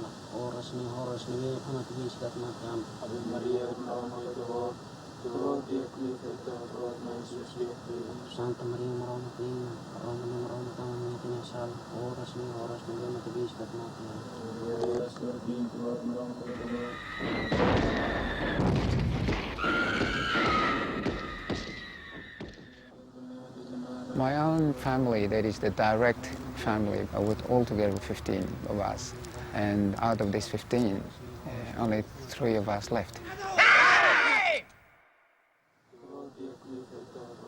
sala, oras ni horas ni bea amat biskat matiam. Ave Maria, gratia Tuhan, Tuhan dia kita roh Yesus dia. Santa Maria Maranat Lina, Roma ni Maranat ang niya sal, oras ni bea amat biskat matiam. Yes, gratia Tuhan Tuhan. My own family, that is the direct family, with altogether 15 of us. And out of these 15, only 3 of us left.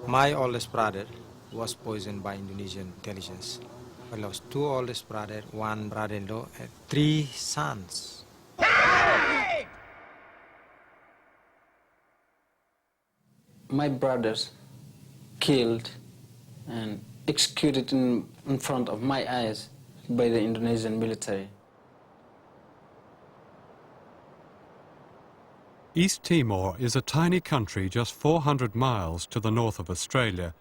My oldest brother was poisoned by Indonesian intelligence. I lost 2 oldest brothers, 1 brother-in-law, and 3 sons. My brothers killed and executed in front of my eyes by the Indonesian military. East Timor is a tiny country just 400 miles to the north of Australia.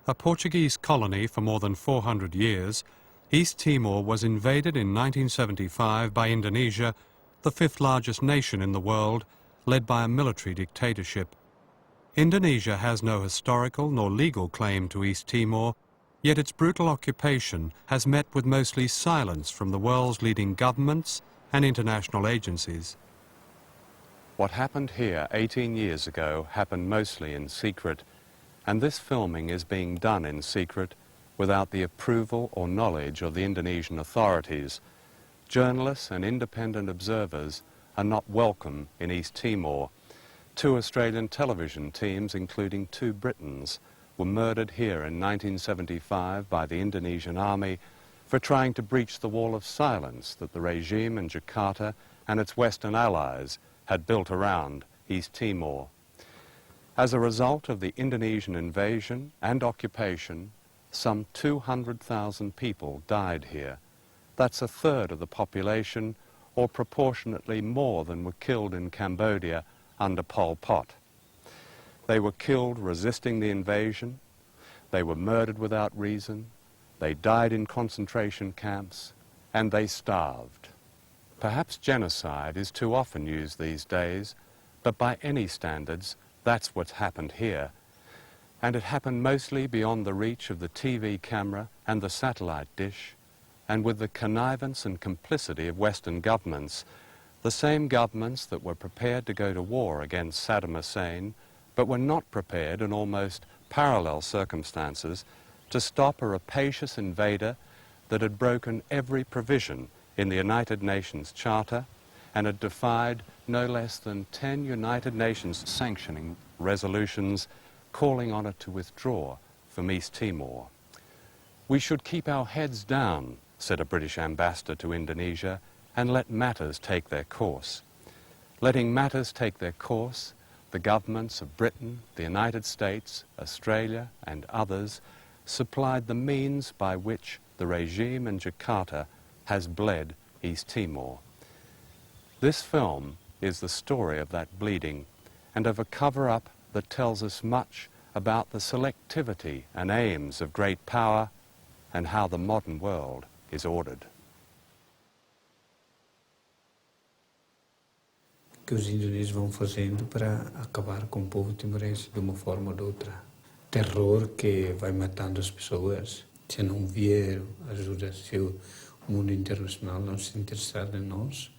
A Portuguese colony for more than 400 years, East Timor was invaded in 1975 by Indonesia, the 5th largest nation in the world, led by a military dictatorship. Indonesia has no historical nor legal claim to East Timor, yet its brutal occupation has met with mostly silence from the world's leading governments and international agencies. What happened here 18 years ago happened mostly in secret, and this filming is being done in secret without the approval or knowledge of the Indonesian authorities. Journalists and independent observers are not welcome in East Timor. 2 Australian television teams, including 2 Britons, were murdered here in 1975 by the Indonesian army for trying to breach the wall of silence that the regime in Jakarta and its Western allies had built around East Timor. As a result of the Indonesian invasion and occupation, some 200,000 people died here. That's a third of the population, or proportionately more than were killed in Cambodia under Pol Pot. They were killed resisting the invasion, they were murdered without reason, they died in concentration camps, and they starved. Perhaps genocide is too often used these days, but by any standards, that's what's happened here. And it happened mostly beyond the reach of the TV camera and the satellite dish, and with the connivance and complicity of Western governments, the same governments that were prepared to go to war against Saddam Hussein, but were not prepared in almost parallel circumstances to stop a rapacious invader that had broken every provision in the United Nations Charter and had defied no less than 10 United Nations sanctioning resolutions calling on it to withdraw from East Timor. We should keep our heads down, said a British ambassador to Indonesia, and let matters take their course. Letting matters take their course, the governments of Britain, the United States, Australia, and others supplied the means by which the regime in Jakarta has bled East Timor. This film is the story of that bleeding and of a cover-up that tells us much about the selectivity and aims of great power and how the modern world is ordered. Que os indonésios vão fazendo para acabar com o povo timorense de uma forma ou de outra. Terror que vai matando as pessoas. Se não vier ajuda, se o mundo internacional não se interessar em nós,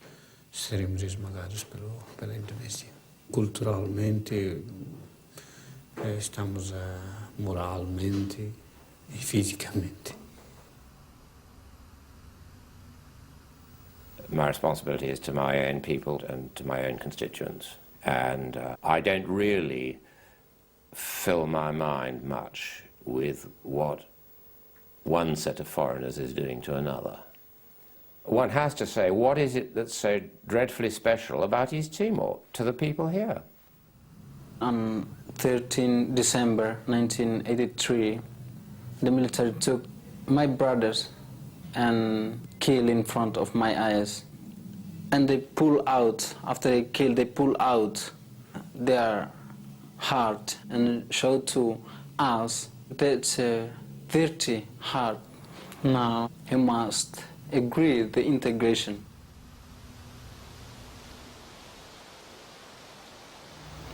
seremos esmagados pela Indonésia. Culturalmente, estamos moralmente e fisicamente. My responsibility is to my own people and to my own constituents. And I don't really fill my mind much with what one set of foreigners is doing to another. One has to say, what is it that's so dreadfully special about East Timor to the people here? On 13 December 1983, the military took my brothers and killed in front of my eyes. And they pull out, after they kill, they pull out their heart and show to us that's a dirty heart. Now he must agree the integration.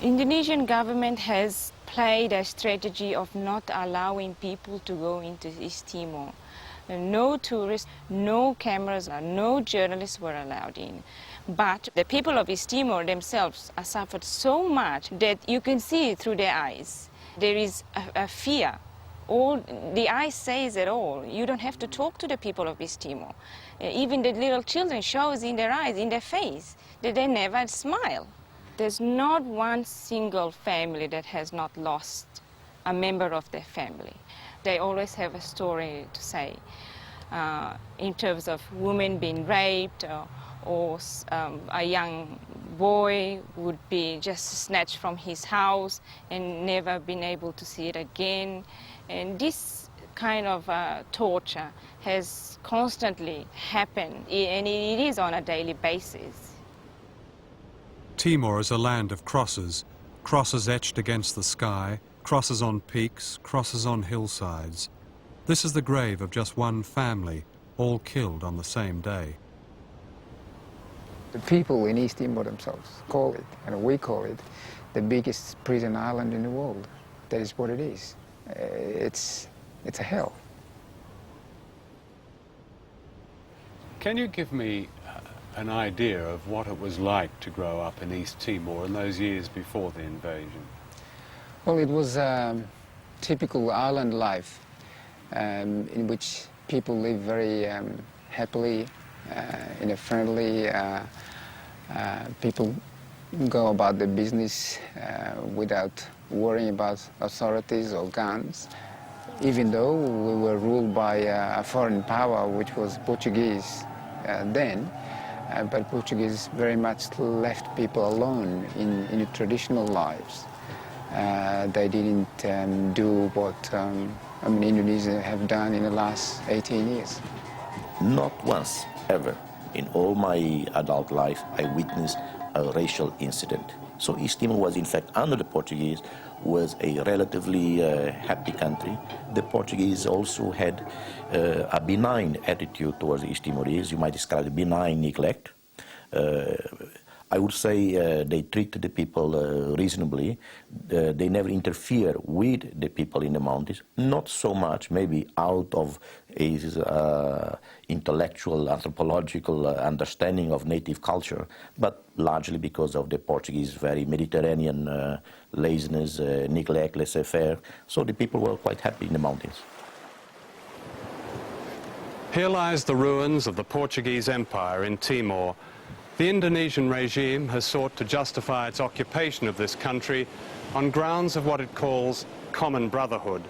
Indonesian government has played a strategy of not allowing people to go into East Timor. No tourists, no cameras, no journalists were allowed in. But the people of East Timor themselves are suffered so much that you can see it through their eyes. There is a fear. All the eyes says it all. You don't have to talk to the people of East Timor. Even the little children shows in their eyes, in their face, that they never smile. There's not one single family that has not lost a member of their family. They always have a story to say in terms of women being raped or a young boy would be just snatched from his house and never been able to see it again. And this kind of torture has constantly happened, and it is on a daily basis. Timor is a land of crosses, crosses etched against the sky, crosses on peaks, crosses on hillsides. This is the grave of just one family, all killed on the same day. The people in East Timor themselves call it, and we call it, the biggest prison island in the world. That is what it is. It's a hell. Can you give me an idea of what it was like to grow up in East Timor in those years before the invasion? Well, it was typical island life in which people live very happily, in a friendly, people go about their business without worrying about authorities or guns. Even though we were ruled by a foreign power, which was Portuguese then, but Portuguese very much left people alone in the traditional lives. They didn't do what Indonesia have done in the last 18 years. Not once, ever, in all my adult life, I witnessed a racial incident. So East Timor was, in fact, under the Portuguese, was a relatively happy country. The Portuguese also had a benign attitude towards the East Timorese. You might describe it benign neglect. I would say they treated the people reasonably. They never interfere with the people in the mountains, not so much maybe out of a intellectual, anthropological understanding of native culture, but largely because of the Portuguese very Mediterranean laziness, neglect, laissez-faire. So the people were quite happy in the mountains. Here lies the ruins of the Portuguese Empire in Timor. The Indonesian regime has sought to justify its occupation of this country on grounds of what it calls common brotherhood.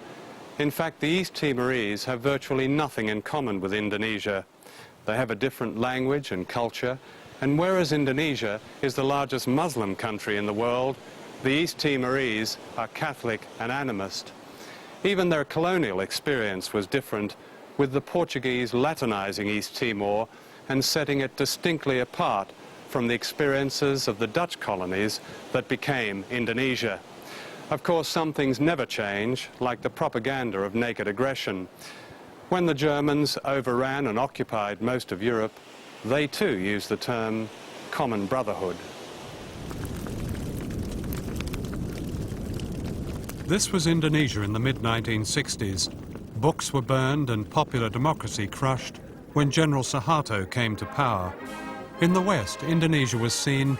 In fact, the East Timorese have virtually nothing in common with Indonesia. They have a different language and culture, and whereas Indonesia is the largest Muslim country in the world, the East Timorese are Catholic and animist. Even their colonial experience was different, with the Portuguese Latinizing East Timor and setting it distinctly apart from the experiences of the Dutch colonies that became Indonesia. Of course, some things never change, like the propaganda of naked aggression. When the Germans overran and occupied most of Europe, they too used the term common brotherhood. This was Indonesia in the mid-1960s. Books were burned and popular democracy crushed when General Suharto came to power. In the West, Indonesia was seen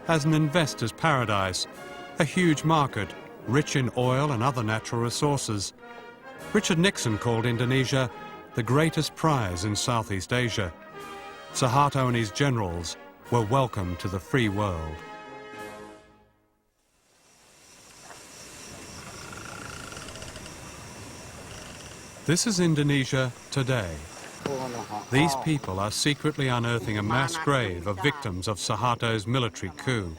as an investor's paradise, a huge market, rich in oil and other natural resources. Richard Nixon called Indonesia the greatest prize in Southeast Asia. Suharto and his generals were welcome to the free world. This is Indonesia today. These people are secretly unearthing a mass grave of victims of Suharto's military coup.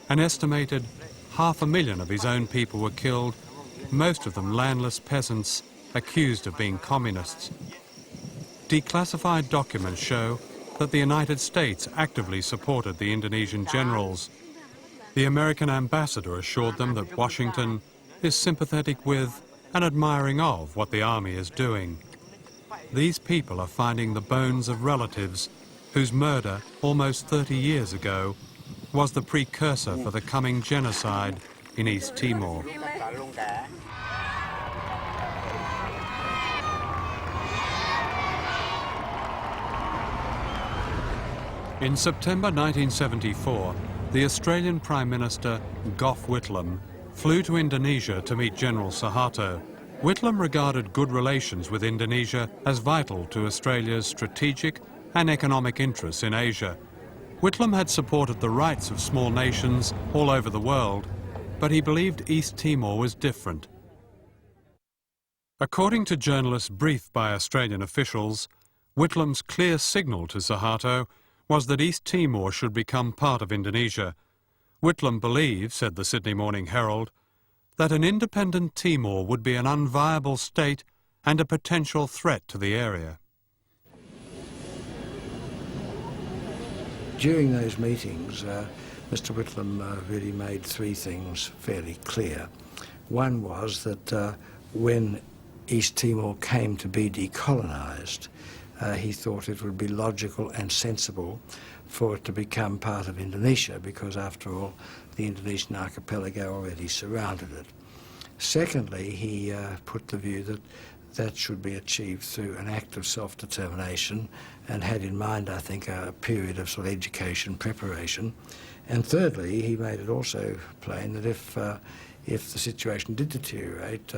An estimated 500,000 of his own people were killed, most of them landless peasants accused of being communists. Declassified documents show that the United States actively supported the Indonesian generals. The American ambassador assured them that Washington is sympathetic with and admiring of what the army is doing. These people are finding the bones of relatives whose murder almost 30 years ago was the precursor for the coming genocide in East Timor. In September 1974, the Australian Prime Minister, Gough Whitlam, flew to Indonesia to meet General Suharto. Whitlam regarded good relations with Indonesia as vital to Australia's strategic and economic interests in Asia. Whitlam had supported the rights of small nations all over the world, but he believed East Timor was different. According to journalists briefed by Australian officials, Whitlam's clear signal to Suharto was that East Timor should become part of Indonesia. Whitlam believed, said the Sydney Morning Herald, that an independent Timor would be an unviable state and a potential threat to the area. During those meetings, Mr. Whitlam really made three things fairly clear. One was that when East Timor came to be decolonised, he thought it would be logical and sensible for it to become part of Indonesia, because after all, the Indonesian archipelago already surrounded it. Secondly, he put the view that that should be achieved through an act of self-determination, and had in mind, I think, a period of sort of education preparation. And thirdly, he made it also plain that if the situation did deteriorate,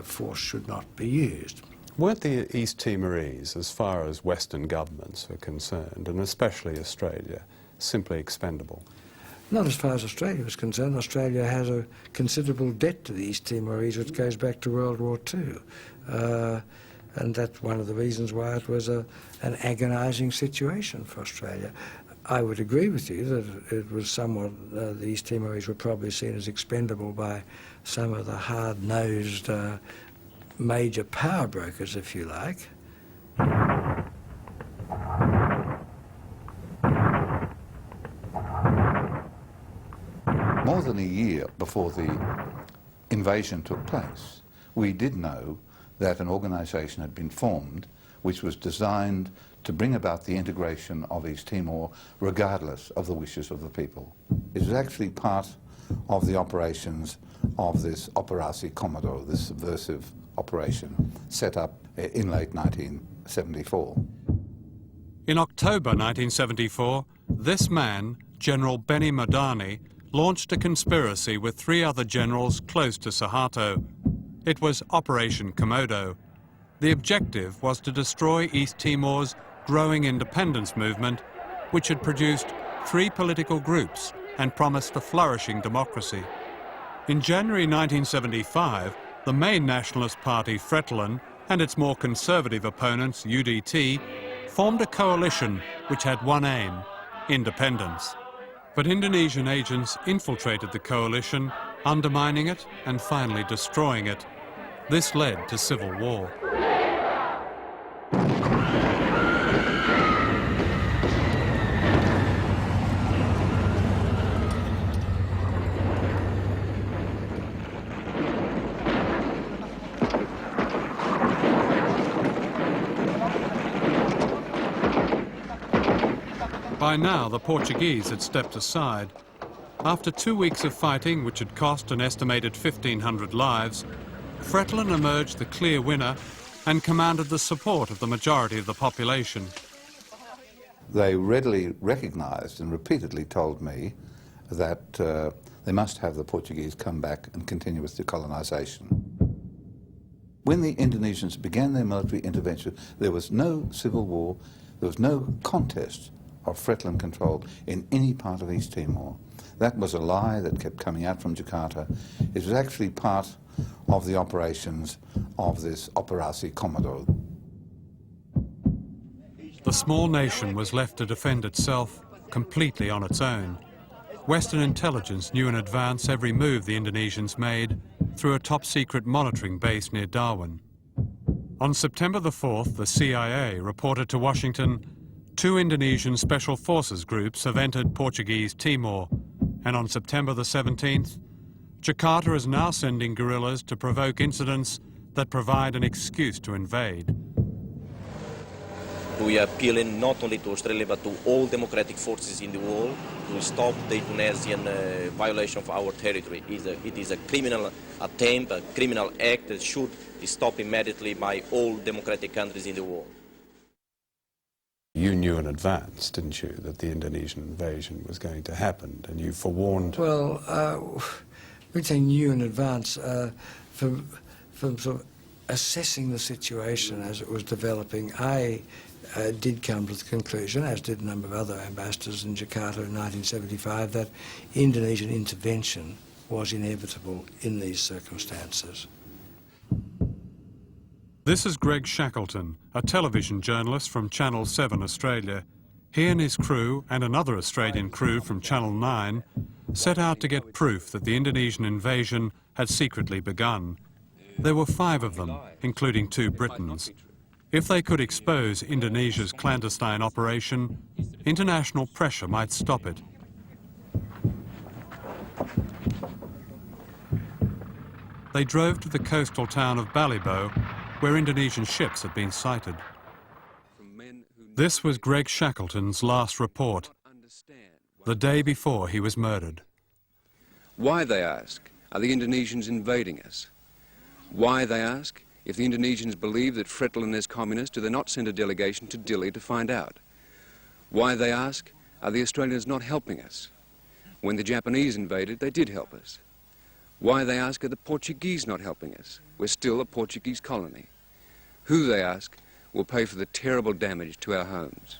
force should not be used. Weren't the East Timorese, as far as Western governments are concerned, and especially Australia, simply expendable? Not as far as Australia was concerned. Australia has a considerable debt to the East Timorese, which goes back to World War II. And that's one of the reasons why it was an agonising situation for Australia. I would agree with you that it was somewhat, the East Timorese were probably seen as expendable by some of the hard-nosed major power brokers, if you like. More than a year before the invasion took place, we did know that an organisation had been formed which was designed to bring about the integration of East Timor regardless of the wishes of the people. It was actually part of the operations of this Operasi Komodo, this subversive operation set up in late 1974. In October 1974, this man, General Benny Madani, launched a conspiracy with three other generals close to Suharto. It was Operation Komodo. The objective was to destroy East Timor's growing independence movement, which had produced three political groups and promised a flourishing democracy. In January 1975, the main nationalist party, Fretilin, and its more conservative opponents, UDT, formed a coalition which had one aim: independence. But Indonesian agents infiltrated the coalition, undermining it and finally destroying it. This led to civil war. By now, the Portuguese had stepped aside. After 2 weeks of fighting, which had cost an estimated 1,500 lives, Fretilin emerged the clear winner and commanded the support of the majority of the population. They readily recognised and repeatedly told me that they must have the Portuguese come back and continue with decolonisation. When the Indonesians began their military intervention, there was no civil war, there was no contest of Fretilin control in any part of East Timor. That was a lie that kept coming out from Jakarta. It was actually part of the operations of this Operasi Komodo. The small nation was left to defend itself completely on its own. Western intelligence knew in advance every move the Indonesians made through a top-secret monitoring base near Darwin. On September the 4th, the CIA reported to Washington, 2 Indonesian Special Forces groups have entered Portuguese Timor, and on September the 17th, Jakarta is now sending guerrillas to provoke incidents that provide an excuse to invade. We are appealing not only to Australia but to all democratic forces in the world to stop the Indonesian violation of our territory. It is a criminal attempt, a criminal act that should be stopped immediately by all democratic countries in the world. You knew in advance, didn't you, that the Indonesian invasion was going to happen, and you forewarned... Well, we'd say knew in advance from sort of assessing the situation as it was developing. I did come to the conclusion, as did a number of other ambassadors in Jakarta in 1975, that Indonesian intervention was inevitable in these circumstances. This is Greg Shackleton, a television journalist from Channel 7 Australia. He and his crew, and another Australian crew from Channel 9, set out to get proof that the Indonesian invasion had secretly begun. There were 5 of them, including 2 Britons. If they could expose Indonesia's clandestine operation, international pressure might stop it. They drove to the coastal town of Balibo, where Indonesian ships had been sighted. This was Greg Shackleton's last report, the day before he was murdered. Why, they ask, are the Indonesians invading us? Why, they ask, if the Indonesians believe that Fretilin is communist, do they not send a delegation to Dili to find out? Why, they ask, are the Australians not helping us? When the Japanese invaded, they did help us. Why, they ask, are the Portuguese not helping us? We're still a Portuguese colony. Who, they ask, will pay for the terrible damage to our homes?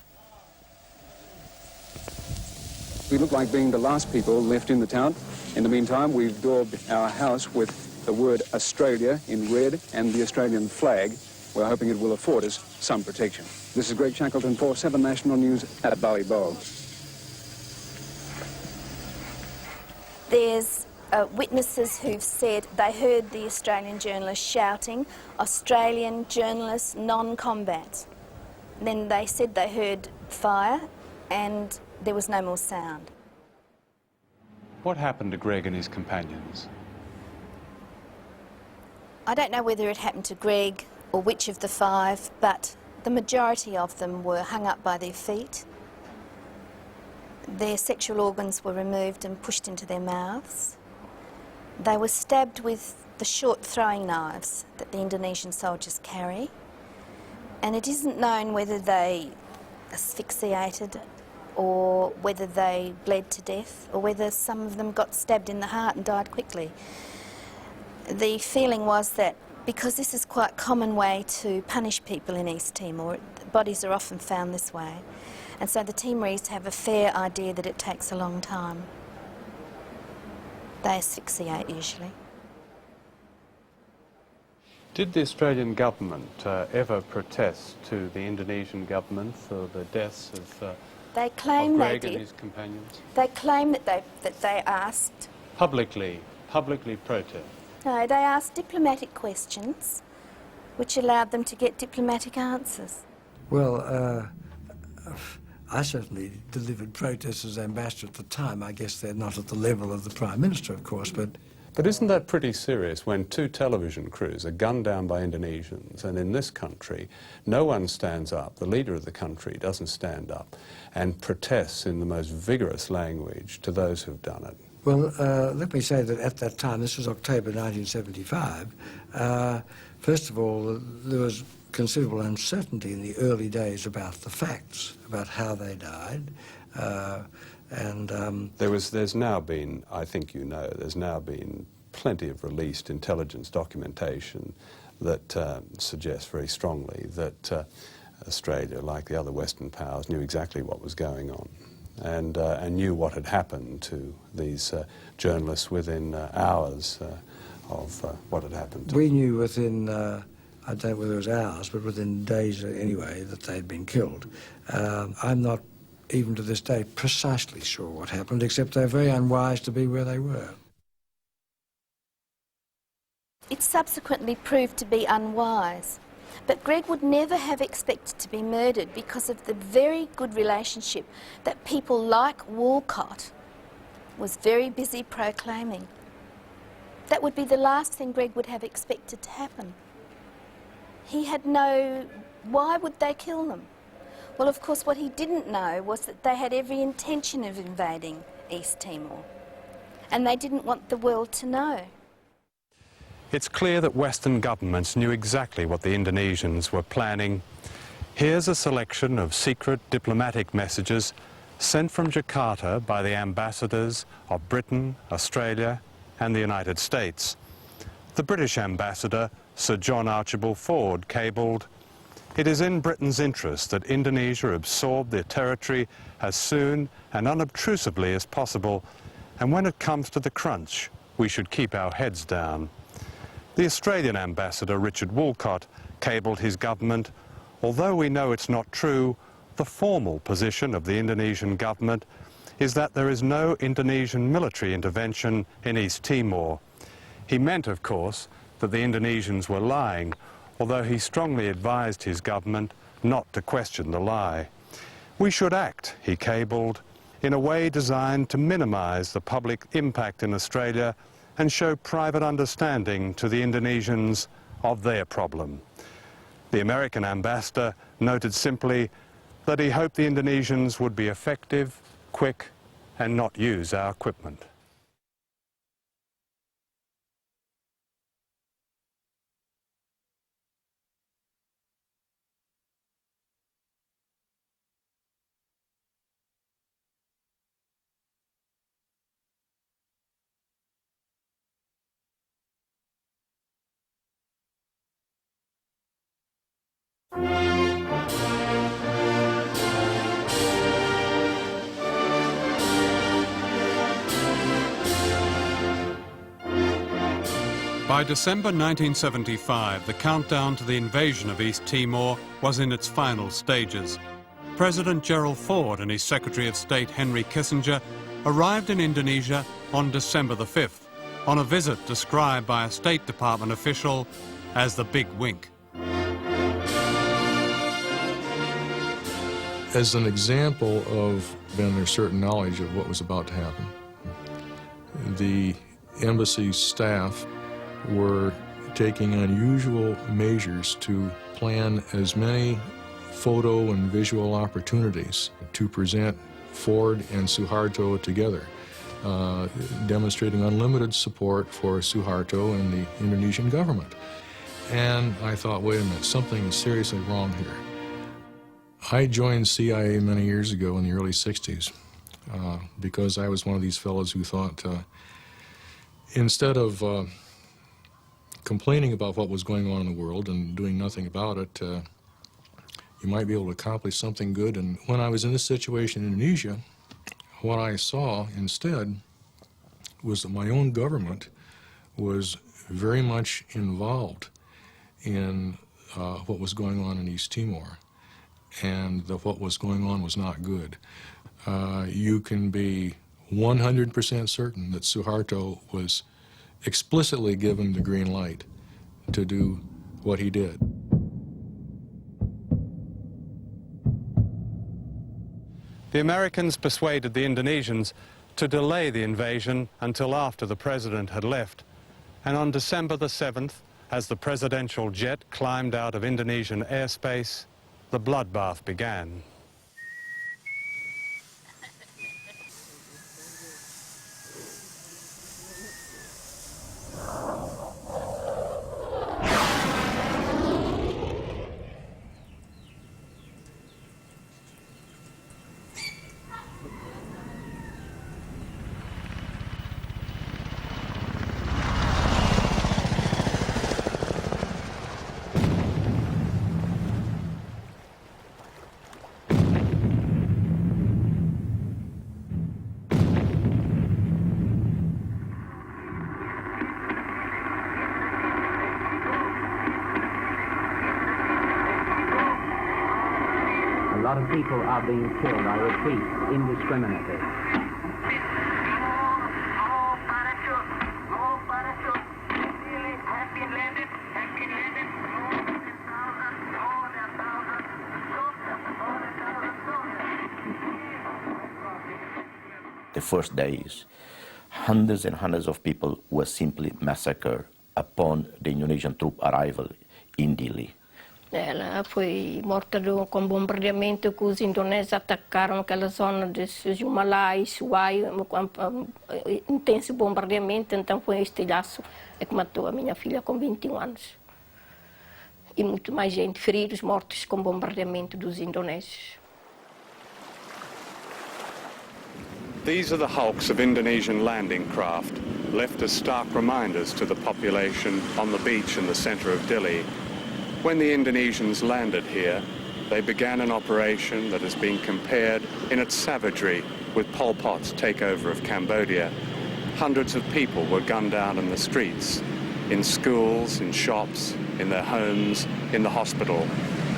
We look like being the last people left in the town. In the meantime, we've daubed our house with the word Australia in red and the Australian flag. We're hoping it will afford us some protection. This is Greg Shackleton for 7 National News at Balibo. There's witnesses who've said they heard the Australian journalists shouting, Australian journalists non-combat. Then they said they heard fire and there was no more sound. What happened to Greg and his companions? I don't know whether it happened to Greg or which of the 5, but the majority of them were hung up by their feet. Their sexual organs were removed and pushed into their mouths. They were stabbed with the short throwing knives that the Indonesian soldiers carry. And it isn't known whether they asphyxiated or whether they bled to death or whether some of them got stabbed in the heart and died quickly. The feeling was that because this is quite a common way to punish people in East Timor, bodies are often found this way, and so the Timorese have a fair idea that it takes a long time. They asphyxiate usually. Did the Australian government ever protest to the Indonesian government for the deaths of They claim they Greg did. and his companions? They claim that they asked. Publicly protest? No, they asked diplomatic questions, which allowed them to get diplomatic answers. Well, I certainly delivered protests as ambassador at the time. I guess they're not at the level of the Prime Minister, of course, but... But isn't that pretty serious when 2 television crews are gunned down by Indonesians, and in this country no one stands up, the leader of the country doesn't stand up and protests in the most vigorous language to those who've done it? Well, let me say that at that time, this was October 1975, first of all, there was considerable uncertainty in the early days about the facts, about how they died. There's now been, I think you know, there's now been plenty of released intelligence documentation that suggests very strongly that Australia, like the other Western powers, knew exactly what was going on and knew what had happened to these journalists within hours of what had happened to We knew within, I don't know whether it was hours, but within days anyway, that they'd been killed. I'm not even to this day precisely sure what happened, except they're very unwise to be where they were. It subsequently proved to be unwise, but Greg would never have expected to be murdered because of the very good relationship that people like Walcott was very busy proclaiming. That would be the last thing Greg would have expected to happen. He had no... Why would they kill them? Well, of course, what he didn't know was that they had every intention of invading East Timor, and they didn't want the world to know. It's clear that Western governments knew exactly what the Indonesians were planning. Here's a selection of secret diplomatic messages sent from Jakarta by the ambassadors of Britain, Australia and the United States. The British ambassador, Sir John Archibald Ford, cabled, "It is in Britain's interest that Indonesia absorb their territory as soon and unobtrusively as possible, and when it comes to the crunch, we should keep our heads down." The Australian ambassador, Richard Woolcott, cabled his government, "Although we know it's not true, the formal position of the Indonesian government is that there is no Indonesian military intervention in East Timor." He meant, of course, that the Indonesians were lying, although he strongly advised his government not to question the lie. "We should act," he cabled, "in a way designed to minimize the public impact in Australia and show private understanding to the Indonesians of their problem." The American ambassador noted simply that he hoped the Indonesians would be effective, quick, and not use our equipment. By December 1975, the countdown to the invasion of East Timor was in its final stages. President Gerald Ford and his Secretary of State Henry Kissinger arrived in Indonesia on December the 5th, on a visit described by a State Department official as the Big Wink. As an example of their certain knowledge of what was about to happen, the embassy's staff were taking unusual measures to plan as many photo and visual opportunities to present Ford and Suharto together, demonstrating unlimited support for Suharto and the Indonesian government. And I thought, wait a minute, something is seriously wrong here. I joined CIA many years ago in the early 60s because I was one of these fellows who thought instead of complaining about what was going on in the world and doing nothing about it, you might be able to accomplish something good. And when I was in this situation in Indonesia, what I saw instead was that my own government was very much involved in what was going on in East Timor, and that what was going on was not good. You can be 100% certain that Suharto was explicitly given the green light to do what he did. The Americans persuaded the Indonesians to delay the invasion until after the president had left, and on December the 7th, as the presidential jet climbed out of Indonesian airspace, the bloodbath began. A lot of people are being killed, I repeat, indiscriminately. The first days, hundreds and hundreds of people were simply massacred upon the Indonesian troop arrival in Dili. Ela foi morta com bombardeamento que os indonésios atacaram aquela zona dos Himalaias, intenso bombardeamento, então foi este estilhaço que matou a minha filha com 21 anos. E muito mais gente, feridos, mortos com bombardeamento dos indonésios. These are the hulks of Indonesian landing craft, left as stark reminders to the population on the beach in the center of Dili. When the Indonesians landed here, they began an operation that has been compared in its savagery with Pol Pot's takeover of Cambodia. Hundreds of people were gunned down in the streets, in schools, in shops, in their homes, in the hospital.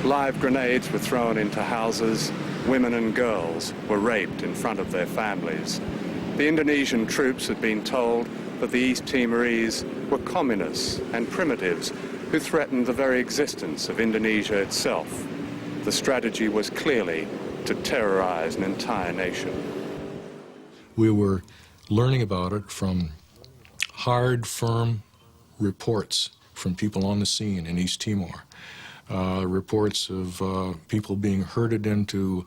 Live grenades were thrown into houses. Women and girls were raped in front of their families. The Indonesian troops had been told that the East Timorese were communists and primitives who threatened the very existence of Indonesia itself. The strategy was clearly to terrorize an entire nation. We were learning about it from hard, firm reports from people on the scene in East Timor. Reports of people being herded into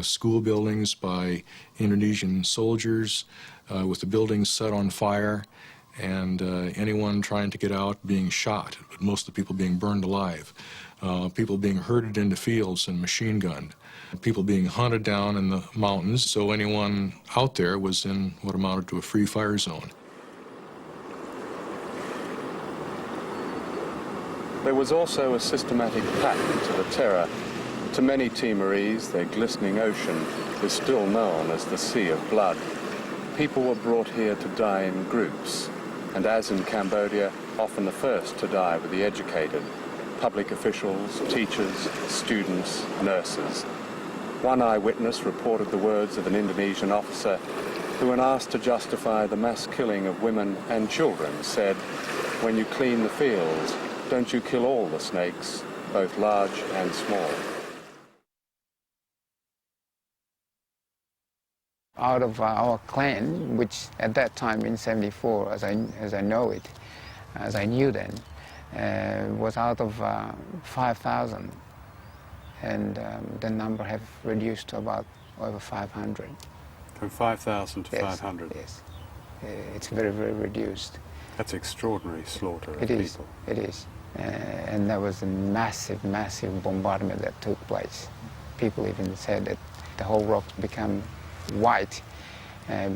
school buildings by Indonesian soldiers with the buildings set on fire, and anyone trying to get out being shot, but most of the people being burned alive. People being herded into fields and machine gunned. People being hunted down in the mountains, so anyone out there was in what amounted to a free fire zone. There was also a systematic pattern to the terror. To many Timorese, their glistening ocean is still known as the Sea of Blood. People were brought here to die in groups, and as in Cambodia, often the first to die were the educated, public officials, teachers, students, nurses. One eyewitness reported the words of an Indonesian officer who, when asked to justify the mass killing of women and children, said, "When you clean the fields, don't you kill all the snakes, both large and small?" Out of our clan, which at that time in '74, as I know it, as I knew then, was out of 5,000, and the number have reduced to about over 500. From 5,000 to Yes, 500? Yes. It's very, very reduced. That's extraordinary slaughter of It is, people. it is. And there was a massive, massive bombardment that took place. People even said that the whole rocks become white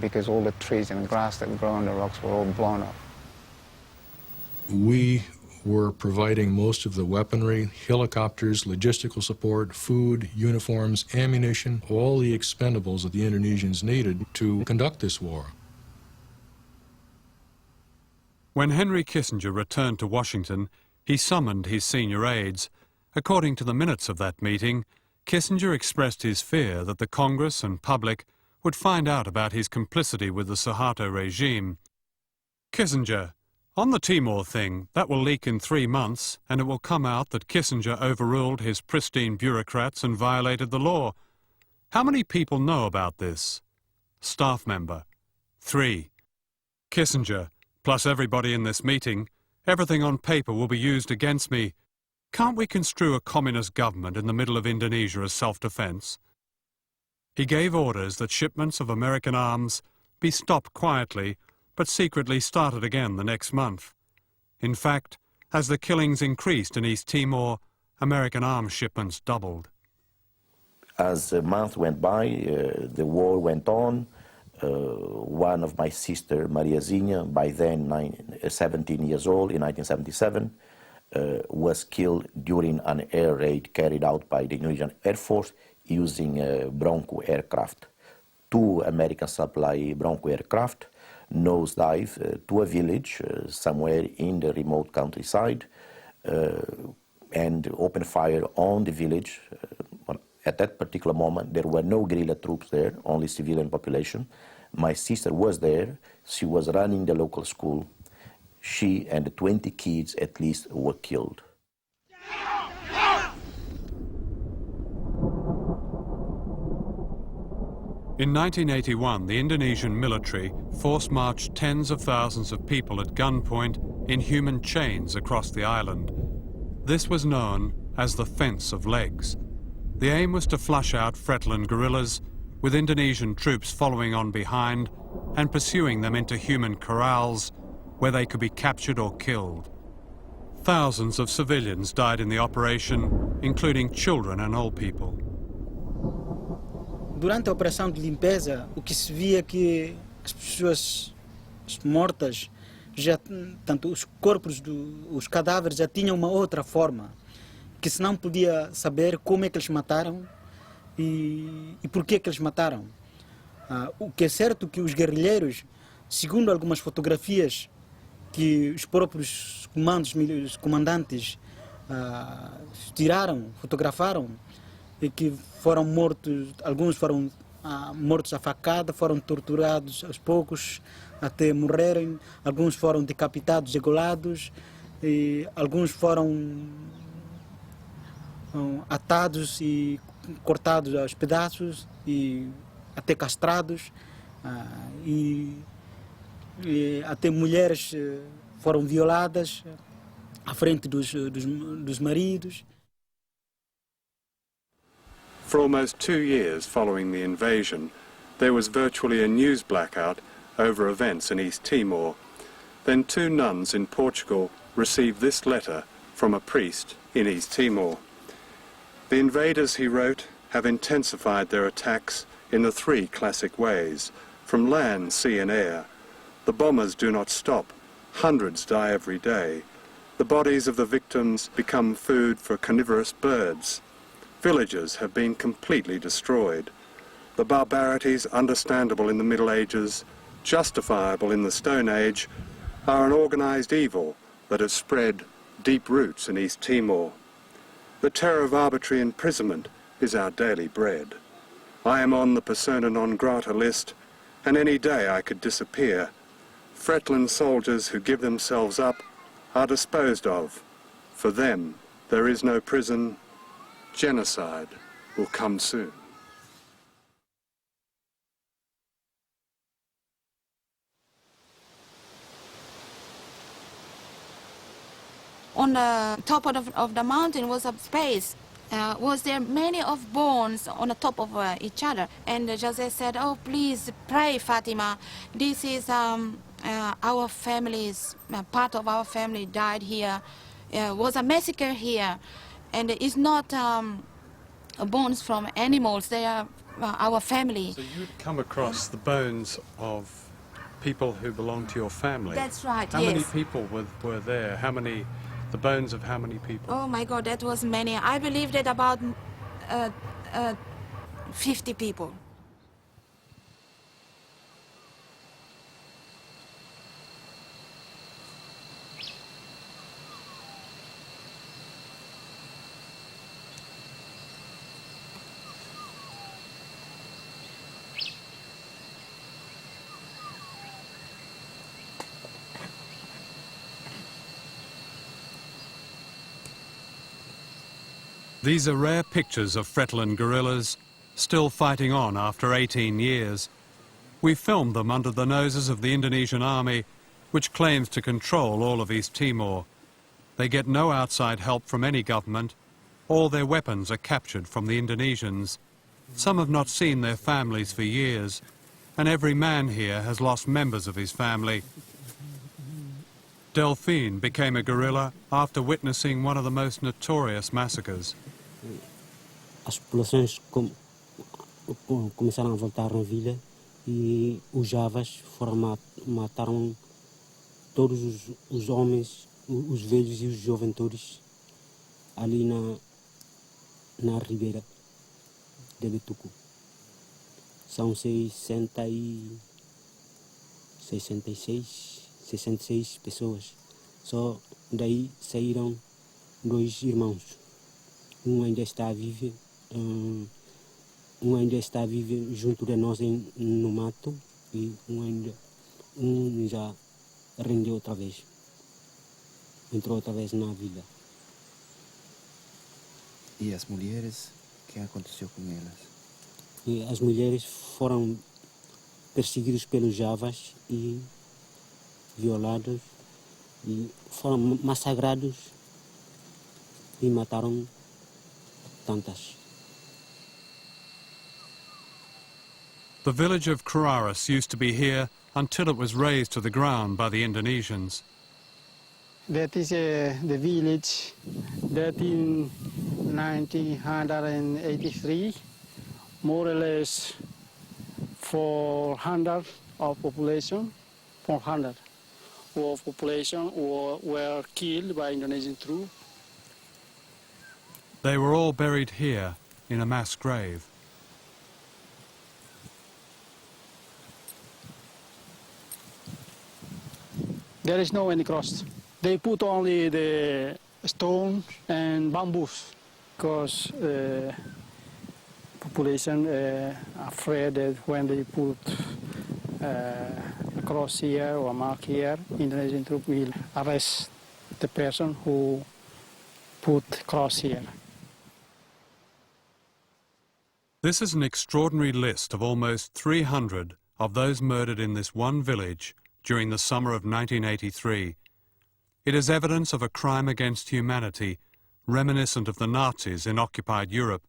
because all the trees and grass that grow on the rocks were all blown up. We were providing most of the weaponry, helicopters, logistical support, food, uniforms, ammunition, all the expendables that the Indonesians needed to conduct this war. When Henry Kissinger returned to Washington, he summoned his senior aides. According to the minutes of that meeting, Kissinger expressed his fear that the Congress and public would find out about his complicity with the Suharto regime. Kissinger, on the Timor thing, that will leak in 3 months, and it will come out that Kissinger overruled his pristine bureaucrats and violated the law. How many people know about this? Staff member. 3. Kissinger, plus everybody in this meeting, everything on paper will be used against me. Can't we construe a communist government in the middle of Indonesia as self-defense? He gave orders that shipments of American arms be stopped quietly, but secretly started again the next month. In fact, as the killings increased in East Timor, American arms shipments doubled. As the month went by, the war went on. One of my sister, Maria Zinha, by then 17 years old, in 1977, was killed during an air raid carried out by the Indonesian Air Force using Bronco aircraft. 2 American supply Bronco aircraft nosedive to a village somewhere in the remote countryside and opened fire on the village. At that particular moment, there were no guerrilla troops there, only civilian population. My sister was there. She was running the local school. She and 20 kids at least were killed. In 1981, the Indonesian military force-marched tens of thousands of people at gunpoint in human chains across the island. This was known as the fence of legs. The aim was to flush out Fretland guerrillas, with Indonesian troops following on behind and pursuing them into human corrals where they could be captured or killed. Thousands of civilians died in the operation, including children and old people. Durante a operação de limpeza, o que se via que as pessoas mortas, já, tanto os corpos, os cadáveres já tinham uma outra forma, que se não podia saber como é que eles mataram e por que eles mataram. O que é certo que os guerrilheiros, segundo algumas fotografias que os próprios comandantes tiraram, fotografaram, e que foram mortos, alguns foram mortos à facada, foram torturados aos poucos até morrerem, alguns foram decapitados, degolados, e alguns foram atados e cortados aos pedaços e até castrados, e até mulheres foram violadas à frente dos maridos. For almost 2 years following the invasion, there was virtually a news blackout over events in East Timor. Then 2 nuns in Portugal received this letter from a priest in East Timor. The invaders, he wrote, have intensified their attacks in the 3 classic ways, from land, sea and air. The bombers do not stop. Hundreds die every day. The bodies of the victims become food for carnivorous birds. Villages have been completely destroyed. The barbarities understandable in the Middle Ages, justifiable in the Stone Age, are an organized evil that has spread deep roots in East Timor. The terror of arbitrary imprisonment is our daily bread. I am on the persona non grata list, and any day I could disappear. Fretland soldiers who give themselves up are disposed of. For them, there is no prison. Genocide will come soon. On the top of the mountain was a space. Was there many of bones on the top of each other? And Jose said, "Oh, please pray, Fatima. This is our families. Part of our family died here. Was a massacre here, and it's not bones from animals. They are our family." So you'd come across the bones of people who belonged to your family. That's right. How yes. many people were there? How many? The bones of how many people? Oh my God, that was many. I believe that about 50 people. These are rare pictures of Fretland guerrillas still fighting on after 18 years. We filmed them under the noses of the Indonesian army, which claims to control all of East Timor. They get no outside help from any government. All their weapons are captured from the Indonesians. Some have not seen their families for years, and every man here has lost members of his family. Delphine became a guerrilla after witnessing one of the most notorious massacres. As populações começaram a voltar na vila e os javas mataram todos os homens, os velhos e os juventudes ali na ribeira de Betuco. São 66 pessoas. Só daí saíram 2 irmãos. Um ainda está vivo junto de nós no mato e um já rendeu outra vez. Entrou outra vez na vila. E as mulheres, o que aconteceu com elas? E as mulheres foram perseguidas pelos javas e violados e foram massacrados e mataram tantas. The village of Kararis used to be here until it was razed to the ground by the Indonesians. That is the village that in 1983, more or less 400 of population, 400 of population were killed by Indonesian troops. They were all buried here in a mass grave. There is no any cross. They put only the stones and bamboos because population afraid that when they put a cross here or a mark here, Indonesian troop will arrest the person who put cross here. This is an extraordinary list of almost 300 of those murdered in this one village during the summer of 1983. It is evidence of a crime against humanity, reminiscent of the Nazis in occupied Europe.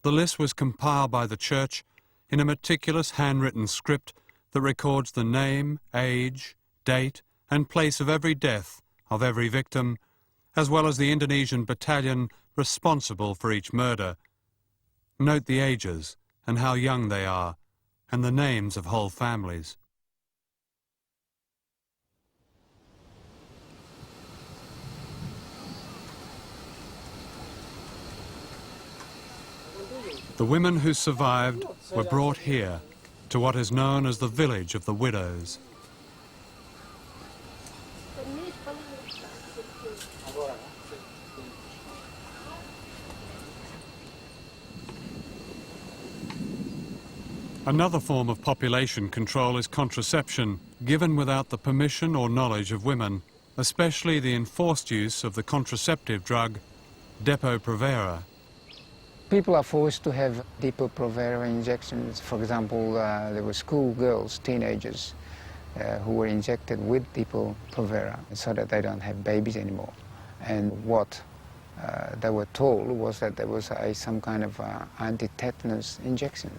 The list was compiled by the Church in a meticulous handwritten script that records the name, age, date and place of every death of every victim, as well as the Indonesian battalion responsible for each murder. Note the ages and how young they are, and the names of whole families. The women who survived were brought here to what is known as the village of the widows. Another form of population control is contraception, given without the permission or knowledge of women, especially the enforced use of the contraceptive drug Depo-Provera. People are forced to have Depo-Provera injections. For example, there were schoolgirls, teenagers, who were injected with Depo-Provera so that they don't have babies anymore. And what they were told was that there was some kind of anti-tetanus injection.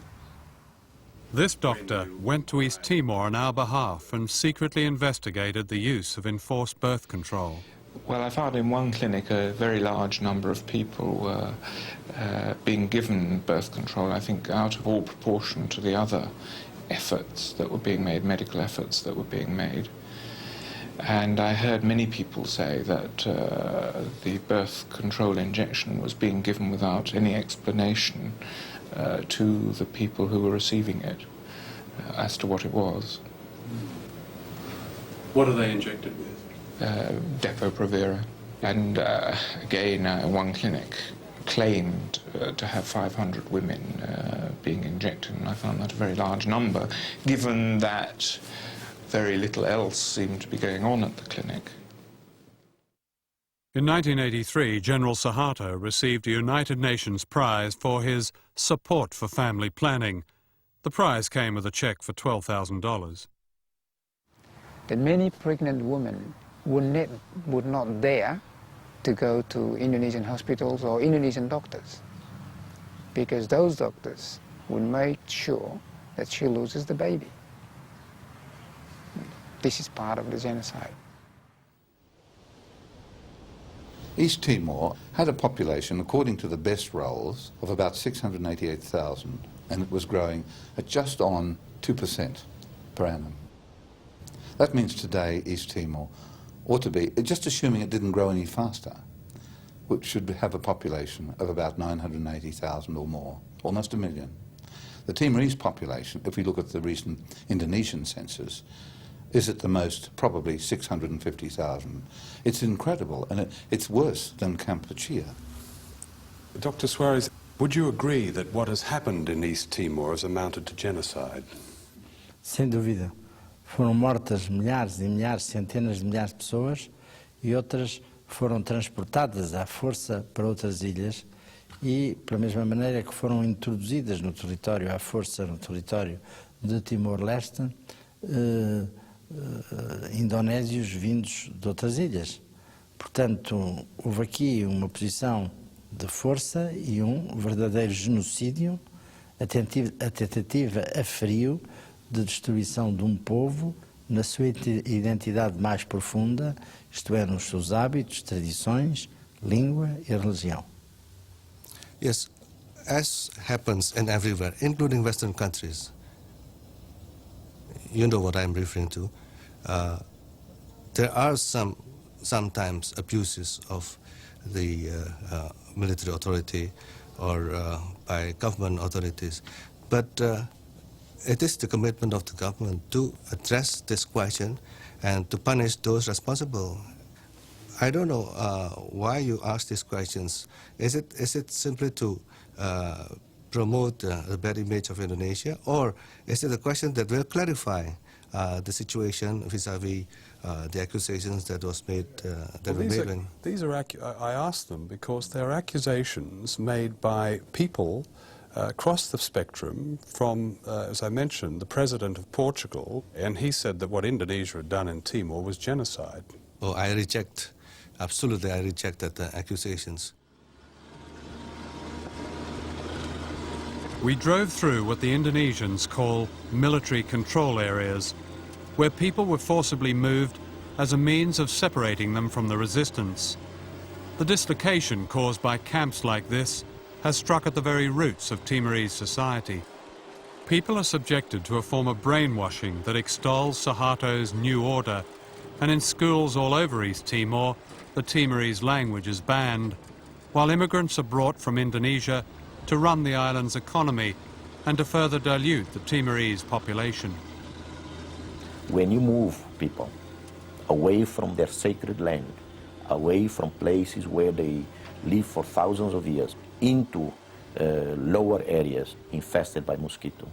This doctor went to East Timor on our behalf and secretly investigated the use of enforced birth control. Well, I found in one clinic a very large number of people were being given birth control, I think out of all proportion to the other efforts that were being made, medical efforts that were being made. And I heard many people say that the birth control injection was being given without any explanation to the people who were receiving it as to what it was. What are they injected with? Depo-Provera. And again, one clinic claimed to have 500 women being injected, and I found that a very large number, given that very little else seemed to be going on at the clinic. In 1983, General Suharto received a United Nations prize for his support for family planning. The prize came with a check for $12,000. That many pregnant women would not dare to go to Indonesian hospitals or Indonesian doctors, because those doctors would make sure that she loses the baby. This is part of the genocide. East Timor had a population, according to the best rolls, of about 688,000, and it was growing at just on 2% per annum. That means today East Timor ought to be, just assuming it didn't grow any faster, which should have a population of about 980,000 or more, almost 1 million. The Timorese population, if we look at the recent Indonesian census, is at the most probably 650,000. It's incredible, and it's worse than Kampuchea. Dr. Suarez, would you agree that what has happened in East Timor has amounted to genocide? Sem dúvida. Foram mortas milhares e milhares, centenas de milhares de pessoas, e outras foram transportadas à força para outras ilhas, e pela mesma maneira que foram introduzidas no território, à força no território de Timor-Leste, indonésios vindos de outras ilhas. Portanto, houve aqui uma posição de força e verdadeiro genocídio, a tentativa a frio de destruição de povo na sua identidade mais profunda, isto é, nos seus hábitos, tradições, língua e religião. Yes, as happens in everywhere, including Western countries, you know what I'm referring to, there are sometimes abuses of the military authority or by government authorities, but it is the commitment of the government to address this question and to punish those responsible. I don't know why you ask these questions. Is it simply to promote the bad image of Indonesia, or is it a question that will clarify the situation vis-à-vis the accusations that was made I asked them because they're accusations made by people across the spectrum from, as I mentioned, the president of Portugal, and he said that what Indonesia had done in Timor was genocide. Oh, I reject, absolutely I reject that accusations. We drove through what the Indonesians call military control areas, where people were forcibly moved as a means of separating them from the resistance. The dislocation caused by camps like this has struck at the very roots of Timorese society. People are subjected to a form of brainwashing that extols Suharto's new order, and in schools all over East Timor, the Timorese language is banned, while immigrants are brought from Indonesia to run the island's economy and to further dilute the Timorese population. When you move people away from their sacred land, away from places where they live for thousands of years, into lower areas infested by mosquito,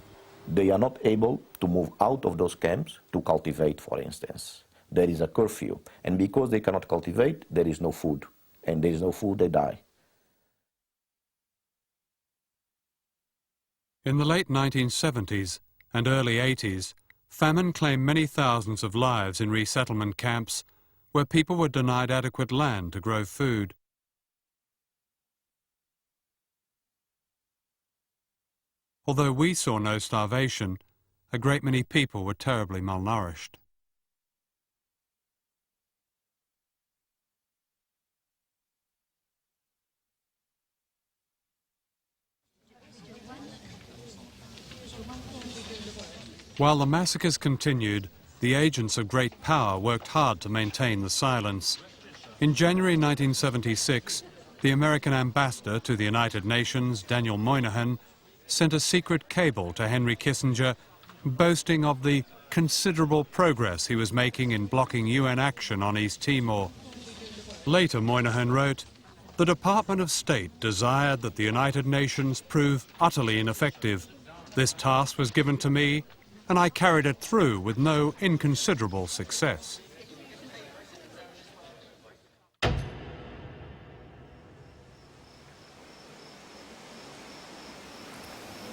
they are not able to move out of those camps to cultivate, for instance. There is a curfew, and because they cannot cultivate, there is no food, and there is no food, they die. In the late 1970s and early 80s, famine claimed many thousands of lives in resettlement camps where people were denied adequate land to grow food. Although we saw no starvation, a great many people were terribly malnourished. While the massacres continued, the agents of great power worked hard to maintain the silence. In January 1976, the American ambassador to the United Nations, Daniel Moynihan, sent a secret cable to Henry Kissinger boasting of the considerable progress he was making in blocking UN action on East Timor. Later, Moynihan wrote, "The Department of State desired that the United Nations prove utterly ineffective. This task was given to me, and I carried it through with no inconsiderable success."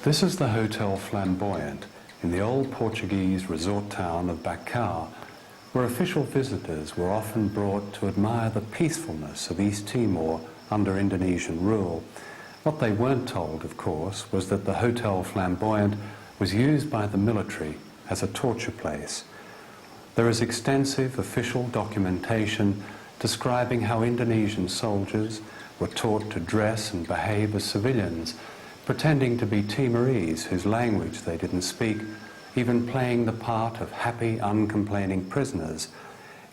This is the Hotel Flamboyant in the old Portuguese resort town of Bacau, where official visitors were often brought to admire the peacefulness of East Timor under Indonesian rule. What they weren't told, of course, was that the Hotel Flamboyant was used by the military as a torture place. There is extensive official documentation describing how Indonesian soldiers were taught to dress and behave as civilians, pretending to be Timorese whose language they didn't speak, even playing the part of happy, uncomplaining prisoners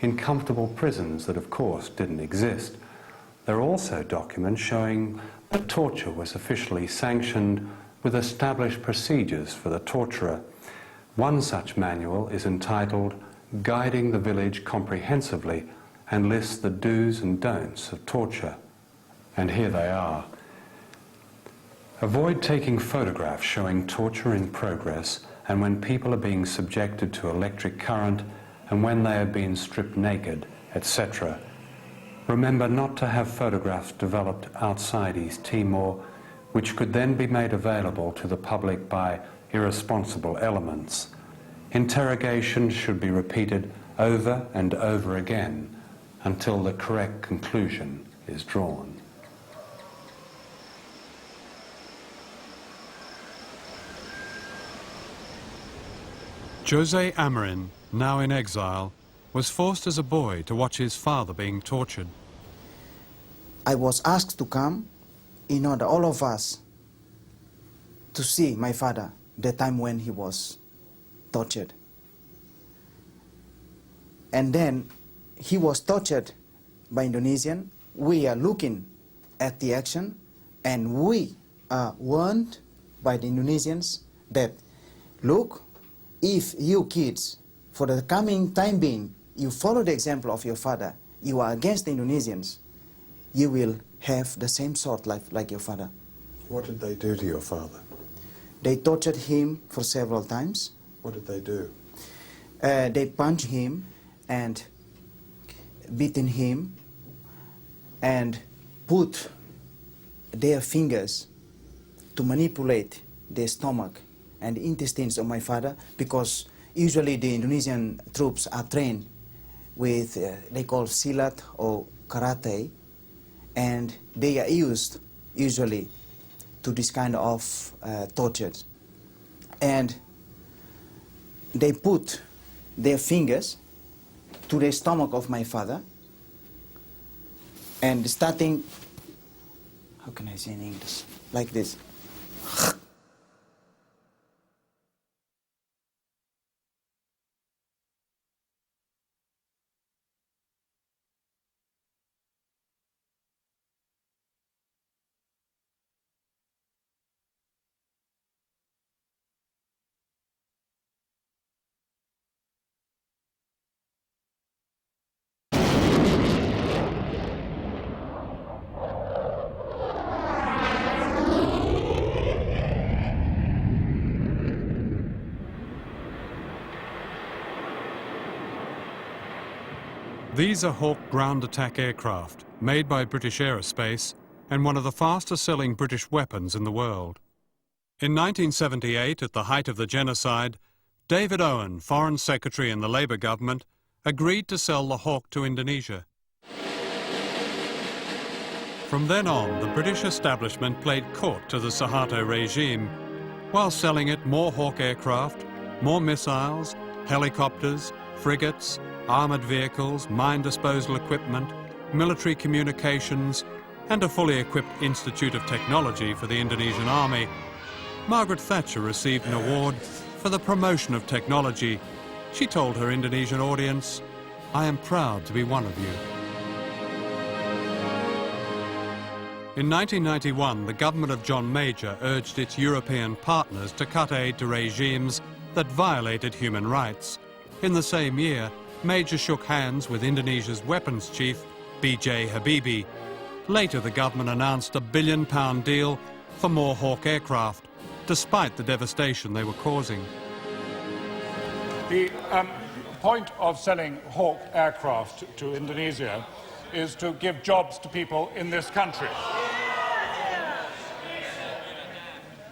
in comfortable prisons that, of course, didn't exist. There are also documents showing that torture was officially sanctioned with established procedures for the torturer. One such manual is entitled Guiding the Village Comprehensively and lists the do's and don'ts of torture. And here they are. Avoid taking photographs showing torture in progress and when people are being subjected to electric current and when they are being stripped naked, etc. Remember not to have photographs developed outside East Timor, which could then be made available to the public by irresponsible elements. Interrogations should be repeated over and over again until the correct conclusion is drawn. Jose Amarin, now in exile, was forced as a boy to watch his father being tortured. I was asked to come in order, all of us, to see my father the time when he was tortured. And then he was tortured by Indonesian. We are looking at the action, and we are warned by the Indonesians that, look, if you kids, for the coming time being, you follow the example of your father, you are against the Indonesians, you will have the same sort like your father. What did they do to your father? They tortured him for several times. What did they do? They punched him and beaten him and put their fingers to manipulate the stomach and the intestines of my father, because usually the Indonesian troops are trained with, they call silat or karate, and they are used usually to this kind of torture. And they put their fingers to the stomach of my father, and starting, how can I say in English, like this. These are Hawk ground attack aircraft, made by British Aerospace and one of the fastest selling British weapons in the world. In 1978, at the height of the genocide, David Owen, Foreign Secretary in the Labour government, agreed to sell the Hawk to Indonesia. From then on, the British establishment played court to the Suharto regime, while selling it more Hawk aircraft, more missiles, helicopters, frigates, armoured vehicles, mine disposal equipment, military communications, and a fully equipped Institute of Technology for the Indonesian Army. Margaret Thatcher received an award for the promotion of technology. She told her Indonesian audience, "I am proud to be one of you." In 1991, the government of John Major urged its European partners to cut aid to regimes that violated human rights. In the same year, Major shook hands with Indonesia's weapons chief, B.J. Habibie. Later, the government announced a £1 billion deal for more Hawk aircraft, despite the devastation they were causing. The point of selling Hawk aircraft to Indonesia is to give jobs to people in this country.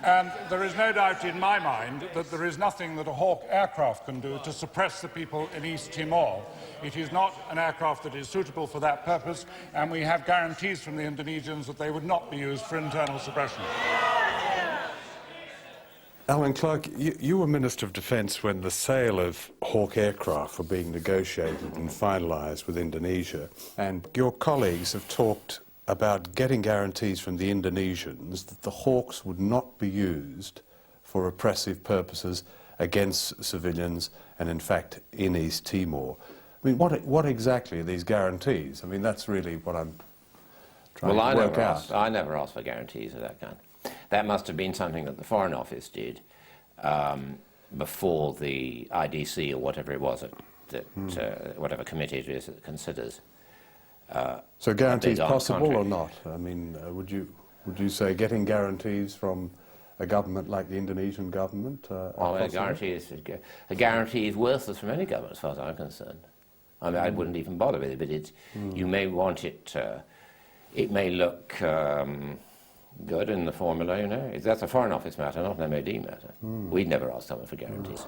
And there is no doubt in my mind that there is nothing that a Hawk aircraft can do to suppress the people in East Timor. It is not an aircraft that is suitable for that purpose, and we have guarantees from the Indonesians that they would not be used for internal suppression. Alan Clark, you were Minister of Defence when the sale of Hawk aircraft were being negotiated and finalised with Indonesia, and your colleagues have talked about getting guarantees from the Indonesians that the Hawks would not be used for oppressive purposes against civilians and, in fact, in East Timor. I mean, what exactly are these guarantees? I mean, that's really what I'm trying to work out. I never asked for guarantees of that kind. That must have been something that the Foreign Office did before the IDC or whatever it was, whatever committee it is that considers. So guarantees possible or not? I mean, would you say getting guarantees from a government like the Indonesian government? Well, a guarantee is worthless from any government, as far as I'm concerned. I mean, I wouldn't even bother with it, but you may want it. It may look good in the formula, you know. That's a Foreign Office matter, not an MOD matter. We'd never ask someone for guarantees.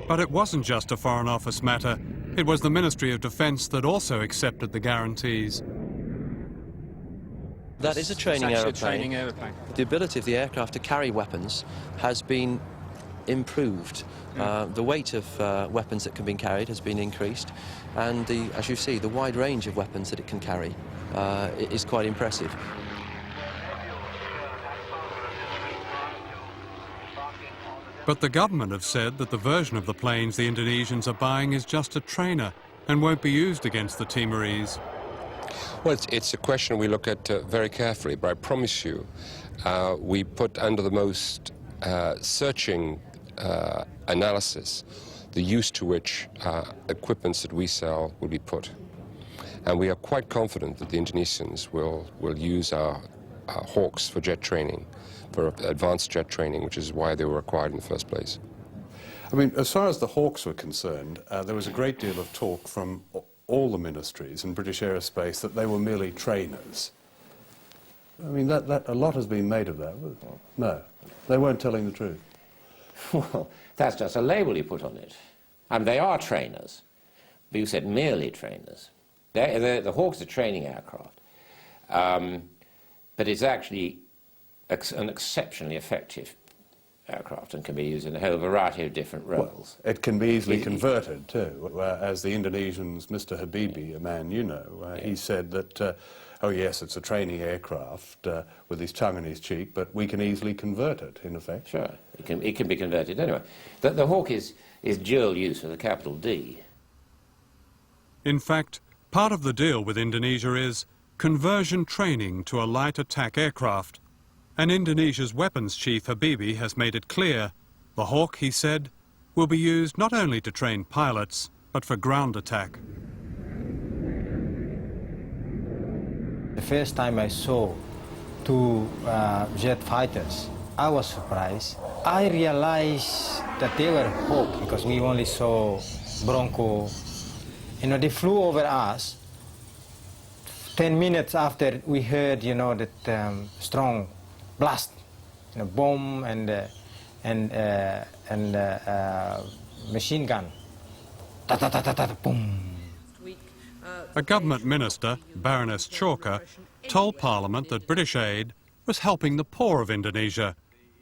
But it wasn't just a Foreign Office matter. It was the Ministry of Defence that also accepted the guarantees. That is a training It's actually aeroplane. a training aeroplane. The ability of the aircraft to carry weapons has been improved. The weight of weapons that can be carried has been increased, and as you see, the wide range of weapons that it can carry is quite impressive. But the government have said that the version of the planes the Indonesians are buying is just a trainer and won't be used against the Timorese. Well, it's a question we look at very carefully, but I promise you, we put under the most searching analysis the use to which equipments that we sell will be put. And we are quite confident that the Indonesians will use our Hawks for jet training, for advanced jet training, which is why they were acquired in the first place. I mean, as far as the Hawks were concerned, there was a great deal of talk from all the ministries in British aerospace that they were merely trainers. I mean, a lot has been made of that. No, they weren't telling the truth. Well, that's just a label you put on it. I mean, they are trainers, but you said merely trainers. The Hawks are training aircraft, but it's actually an exceptionally effective aircraft and can be used in a whole variety of different roles. Well, it can be easily converted too. As the Indonesians, Mr. Habibie, a man you know, he said that, oh yes, it's a training aircraft with his tongue in his cheek, but we can easily convert it, in effect. Sure, it can be converted anyway. The Hawk is dual use with a capital D. In fact, part of the deal with Indonesia is conversion training to a light attack aircraft. And Indonesia's weapons chief, Habibie, has made it clear the Hawk, he said, will be used not only to train pilots, but for ground attack. The first time I saw two jet fighters, I was surprised. I realized that they were Hawk because we only saw Bronco. You know, they flew over us. 10 minutes after we heard, you know, that strong blast, you know, bomb and machine gun. Ta ta ta ta ta, boom. A government minister, Baroness Chalker, told Parliament that British aid was helping the poor of Indonesia.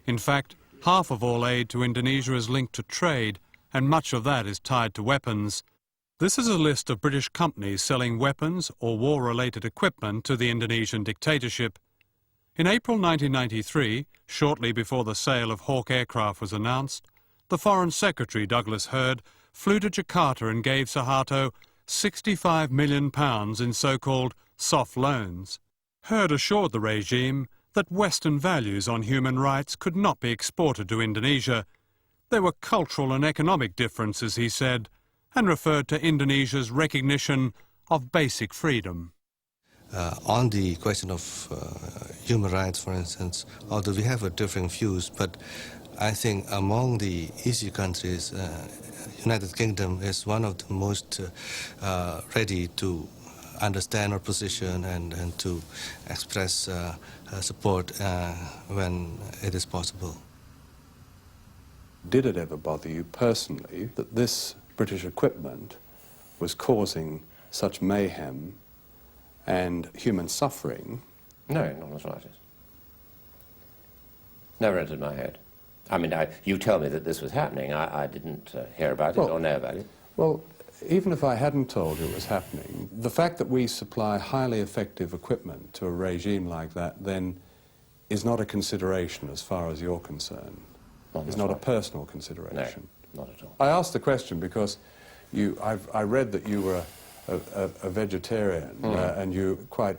In fact, half of all aid to Indonesia is linked to trade, and much of that is tied to weapons. This is a list of British companies selling weapons or war-related equipment to the Indonesian dictatorship. In April 1993, shortly before the sale of Hawk aircraft was announced, the Foreign Secretary, Douglas Hurd, flew to Jakarta and gave Suharto £65 million in so-called soft loans. Hurd assured the regime that Western values on human rights could not be exported to Indonesia. There were cultural and economic differences, he said, and referred to Indonesia's recognition of basic freedom. On the question of human rights, for instance, although we have differing views, but I think among the EC countries, United Kingdom is one of the most ready to understand our position and to express support when it is possible. Did it ever bother you personally that this British equipment was causing such mayhem and human suffering? No, not in the slightest. Never entered my head. I mean, you tell me that this was happening. I didn't hear about it or know about it. Well, even if I hadn't told you it was happening, the fact that we supply highly effective equipment to a regime like that then is not a consideration as far as you're concerned. It's not a personal consideration. No, not at all. I asked the question because I read that you were a vegetarian and you're quite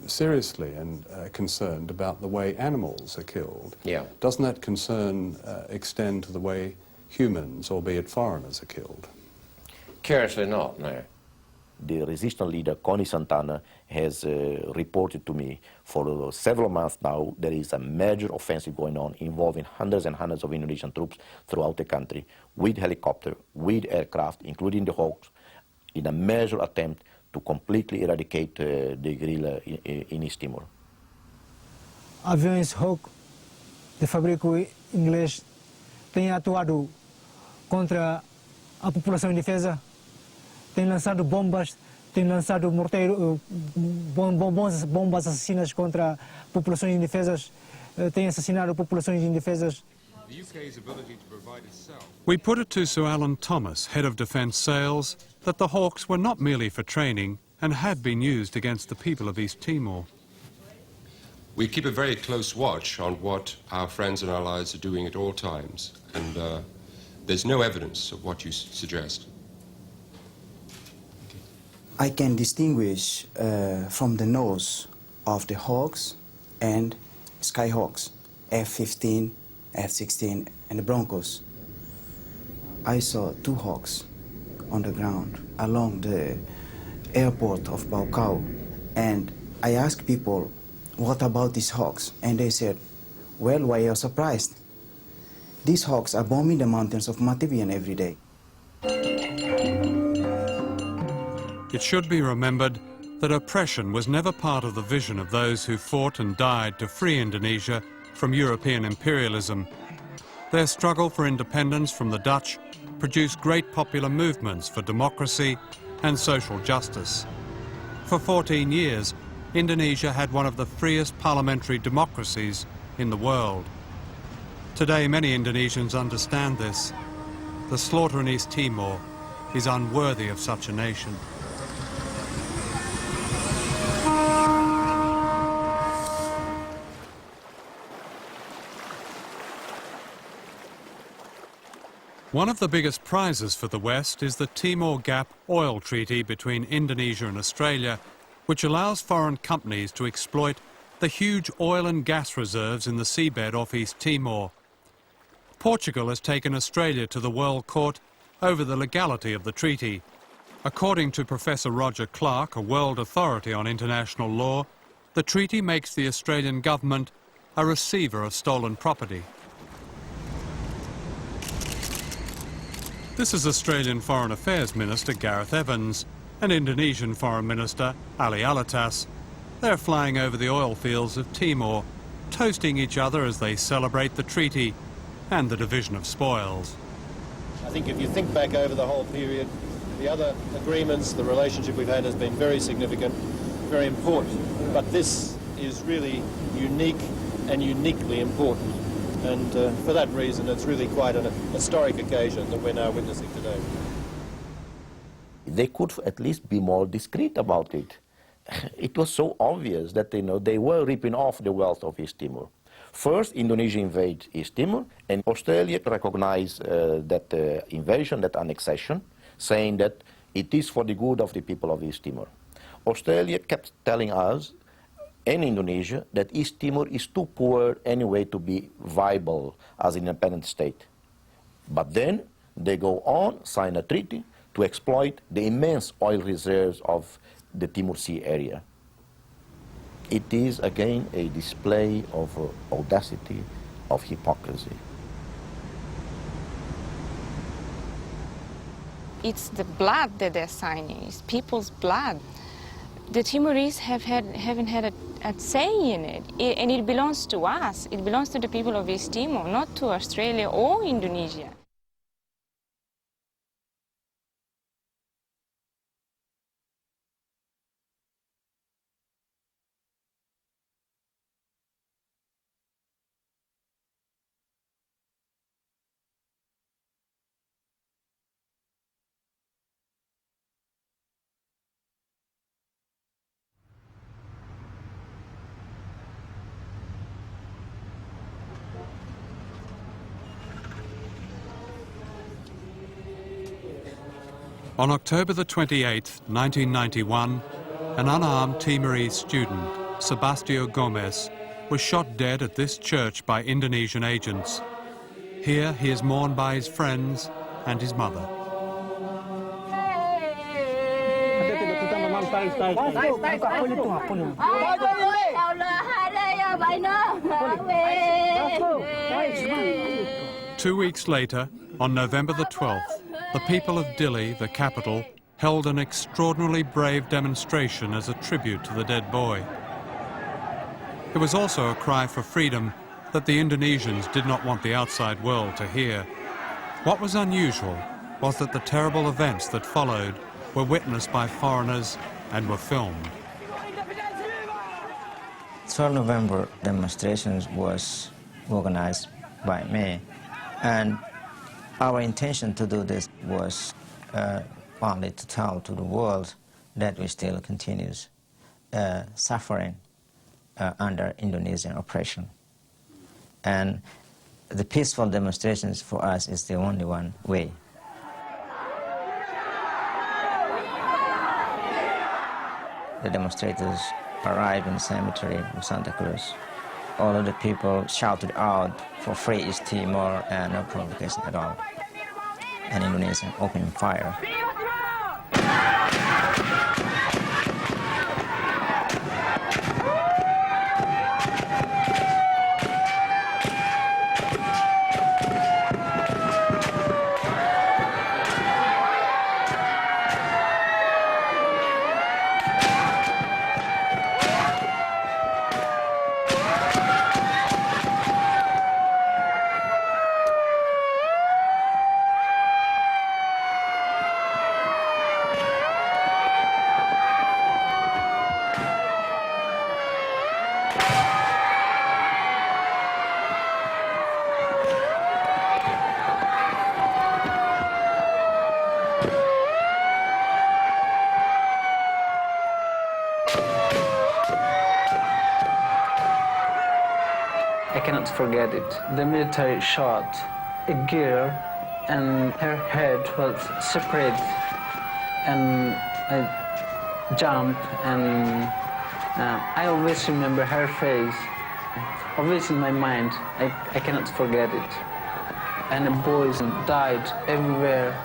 seriously and concerned about the way animals are killed. Yeah. Doesn't that concern extend to the way humans, albeit foreigners, are killed? Curiously not, no. The resistance leader, Connie Santana, has reported to me for several months now there is a major offensive going on involving hundreds and hundreds of Indonesian troops throughout the country with helicopter, with aircraft, including the Hawks, in a major attempt to completely eradicate the guerrilla in East Timor. Aviões Hawk de fabrico inglês têm atuado contra a população indefesa, têm lançado bombas tem lançado bombas assassinas contra populações indefesas, tem assassinado populações indefesas. We put it to Sir Alan Thomas, Head of Defence Sales, that the Hawks were not merely for training and had been used against the people of East Timor. We keep a very close watch on what our friends and allies are doing at all times, and there's no evidence of what you suggest. I can distinguish from the nose of the Hawks and Skyhawks, F-15, F-16, and the Broncos. I saw 2 Hawks on the ground along the airport of Baucau, and I asked people, what about these Hawks? And they said, well, why are you surprised? These Hawks are bombing the mountains of Matibian every day. It should be remembered that oppression was never part of the vision of those who fought and died to free Indonesia from European imperialism. Their struggle for independence from the Dutch produced great popular movements for democracy and social justice. For 14 years, Indonesia had one of the freest parliamentary democracies in the world. Today, many Indonesians understand this. The slaughter in East Timor is unworthy of such a nation. One of the biggest prizes for the West is the Timor Gap oil treaty between Indonesia and Australia, which allows foreign companies to exploit the huge oil and gas reserves in the seabed off East Timor. Portugal has taken Australia to the World Court over the legality of the treaty. According to Professor Roger Clark, a world authority on international law, the treaty makes the Australian government a receiver of stolen property. This is Australian Foreign Affairs Minister Gareth Evans and Indonesian Foreign Minister Ali Alatas. They're flying over the oil fields of Timor, toasting each other as they celebrate the treaty and the division of spoils. I think if you think back over the whole period, the other agreements, the relationship we've had has been very significant, very important. But this is really unique and uniquely important. And for that reason, it's really quite an historic occasion that we're now witnessing today. They could at least be more discreet about it. It was so obvious that they were ripping off the wealth of East Timor. First, Indonesia invaded East Timor, and Australia recognized that invasion, that annexation, saying that it is for the good of the people of East Timor. Australia kept telling us and Indonesia that East Timor is too poor anyway to be viable as an independent state. But then they go on, sign a treaty to exploit the immense oil reserves of the Timor Sea area. It is again a display of audacity, of hypocrisy. It's the blood that they're signing, it's people's blood. The Timorese haven't had a say in it, and it belongs to us. It belongs to the people of East Timor, not to Australia or Indonesia. On October the 28th, 1991, an unarmed Timorese student, Sebastio Gomez, was shot dead at this church by Indonesian agents. Here he is mourned by his friends and his mother. Two weeks later, on November the 12th, the people of Dili, the capital, held an extraordinarily brave demonstration as a tribute to the dead boy. It was also a cry for freedom that the Indonesians did not want the outside world to hear. What was unusual was that the terrible events that followed were witnessed by foreigners and were filmed. 12 November demonstrations was organized by me, and our intention to do this was only to tell to the world that we still continues suffering under Indonesian oppression. And the peaceful demonstrations for us is the only one way. The demonstrators arrived in the cemetery of Santa Cruz. All of the people shouted out for free East Timor and no provocation at all. And Indonesia opened fire. I cannot forget it. The military shot a girl and her head was separate, and I jumped, and I always remember her face. Always in my mind, I cannot forget it. And the boys died everywhere.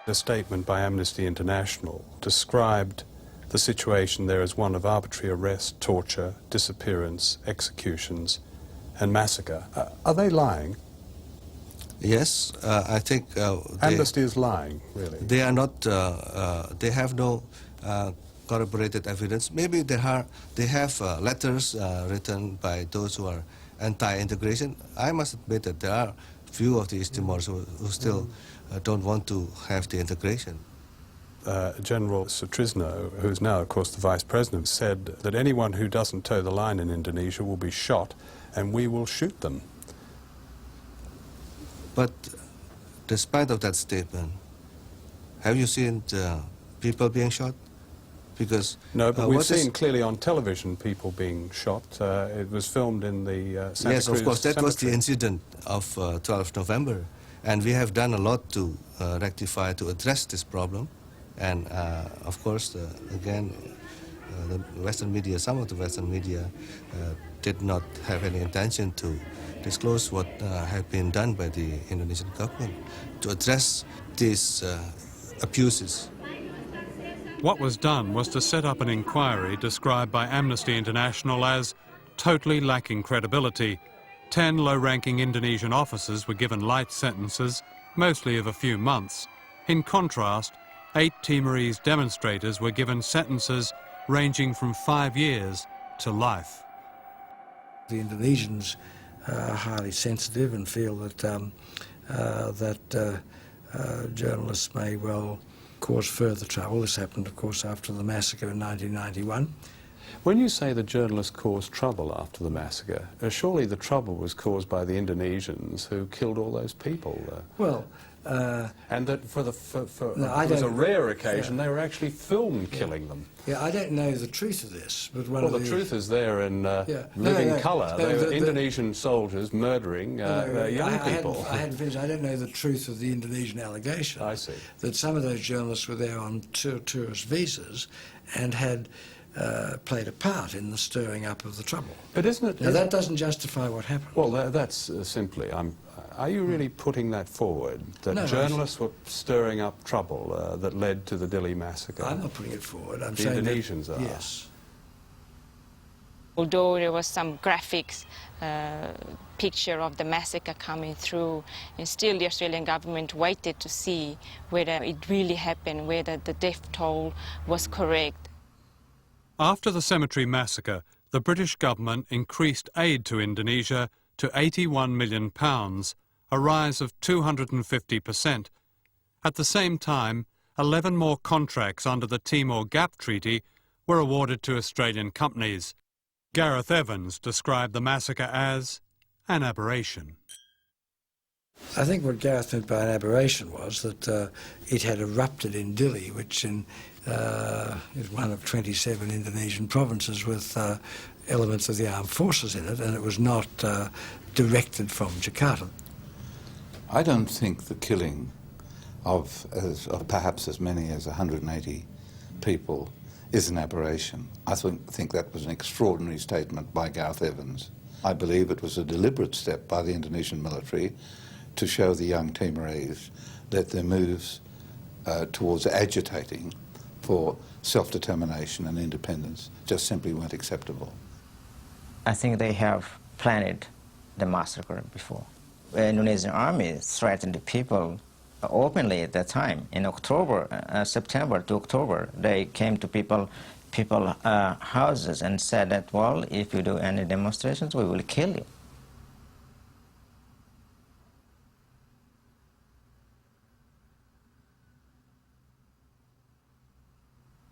A statement by Amnesty International described the situation there as one of arbitrary arrest, torture, disappearance, executions, and massacre. Are they lying? Yes, I think Amnesty is lying, really. They are not. They have no corroborated evidence. Maybe they have letters written by those who are anti-integration. I must admit that there are few of the East Timors who still don't want to have the integration. General Sutrisno, who's now, of course, the Vice President, said that anyone who doesn't toe the line in Indonesia will be shot, and we will shoot them. But despite of that statement, have you seen people being shot? Because no, but we've seen clearly on television people being shot. It was filmed in the Santa Yes, Cruz of course, that cemetery. was the incident of 12 November. And we have done a lot to rectify, to address this problem. And of course, again, the Western media, some of the Western media did not have any intention to disclose what had been done by the Indonesian government to address these abuses. What was done was to set up an inquiry described by Amnesty International as totally lacking credibility. 10 low-ranking Indonesian officers were given light sentences, mostly of a few months. In contrast, 8 Timorese demonstrators were given sentences ranging from 5 years to life. The Indonesians are highly sensitive and feel that journalists may well cause further trouble. This happened, of course, after the massacre in 1991. When you say the journalists caused trouble after the massacre, surely the trouble was caused by the Indonesians who killed all those people. Well, and that for no, it was a rare occasion, they were actually filmed killing them. Yeah, I don't know the truth of this, but the truth is there in living colour. They were Indonesian soldiers murdering young people. I hadn't finished. I don't know the truth of the Indonesian allegation. I see. That some of those journalists were there on tourist visas and had played a part in the stirring up of the trouble. But isn't it... Now, that doesn't justify what happened. Well, that's simply... Are you really putting that forward, that journalists were stirring up trouble that led to the Dili massacre? I'm not putting it forward. I'm the saying Indonesians that, are. Yes. Although there was some graphics picture of the massacre coming through, and still the Australian government waited to see whether it really happened, whether the death toll was correct. After the cemetery massacre, the British government increased aid to Indonesia to £81 million, a rise of 250%. At the same time, 11 more contracts under the Timor Gap Treaty were awarded to Australian companies. Gareth Evans described the massacre as an aberration. I think what Gareth meant by an aberration was that it had erupted in Dili, which is one of 27 Indonesian provinces with elements of the armed forces in it, and it was not directed from Jakarta. I don't think the killing of perhaps as many as 180 people is an aberration. I think that was an extraordinary statement by Gareth Evans. I believe it was a deliberate step by the Indonesian military to show the young Timorese that their moves towards agitating for self-determination and independence just simply weren't acceptable. I think they have planned the massacre before. The Indonesian army threatened the people openly at that time. In October, September to October, they came to people houses and said that, well, if you do any demonstrations, we will kill you.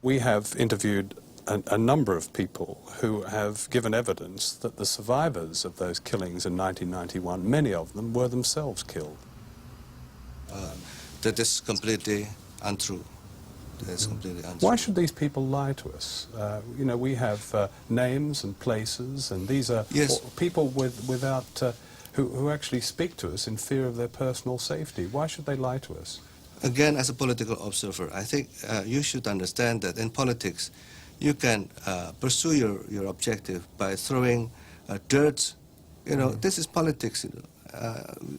We have interviewed a number of people who have given evidence that the survivors of those killings in 1991, many of them were themselves killed. That is completely untrue. That is completely untrue. Why should these people lie to us? You know, we have names and places, and these are people without who actually speak to us in fear of their personal safety. Why should they lie to us? Again, as a political observer, I think you should understand that in politics, you can pursue your objective by throwing dirt. You know, this is politics. You know.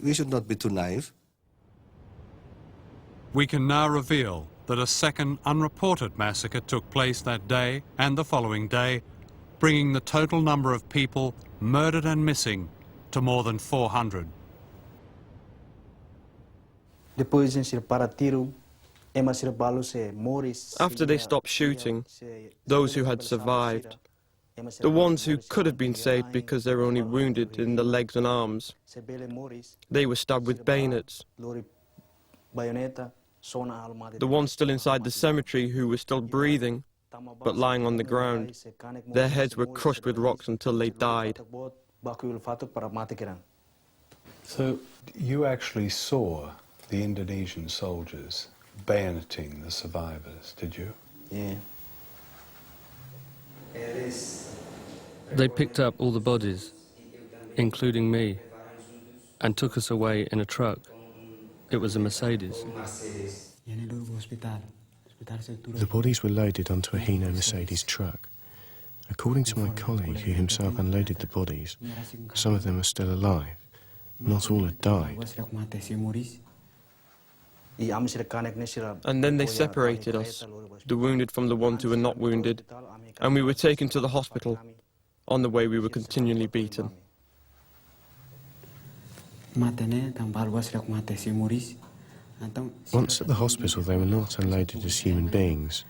We should not be too naive. We can now reveal that a second unreported massacre took place that day and the following day, bringing the total number of people murdered and missing to more than 400. After they stopped shooting, those who had survived, the ones who could have been saved because they were only wounded in the legs and arms, they were stabbed with bayonets. The ones still inside the cemetery who were still breathing, but lying on the ground, their heads were crushed with rocks until they died. So you actually saw the Indonesian soldiers bayoneting the survivors, did you? Yeah. They picked up all the bodies, including me, and took us away in a truck. It was a Mercedes. The bodies were loaded onto a Hino Mercedes truck. According to my colleague who himself unloaded the bodies, some of them are still alive. Not all had died. And then they separated us, the wounded from the ones who were not wounded, and we were taken to the hospital. On the way we were continually beaten. Once at the hospital, they were not unloaded as human beings.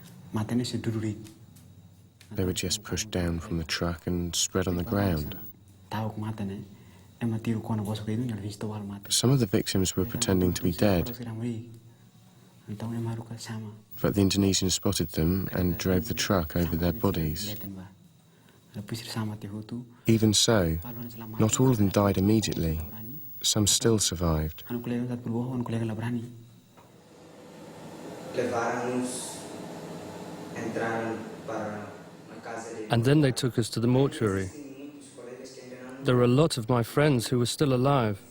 They were just pushed down from the truck and spread on the ground. Some of the victims were pretending to be dead, but the Indonesians spotted them and drove the truck over their bodies. Even so, not all of them died immediately. Some still survived. And then they took us to the mortuary. There were a lot of my friends who were still alive.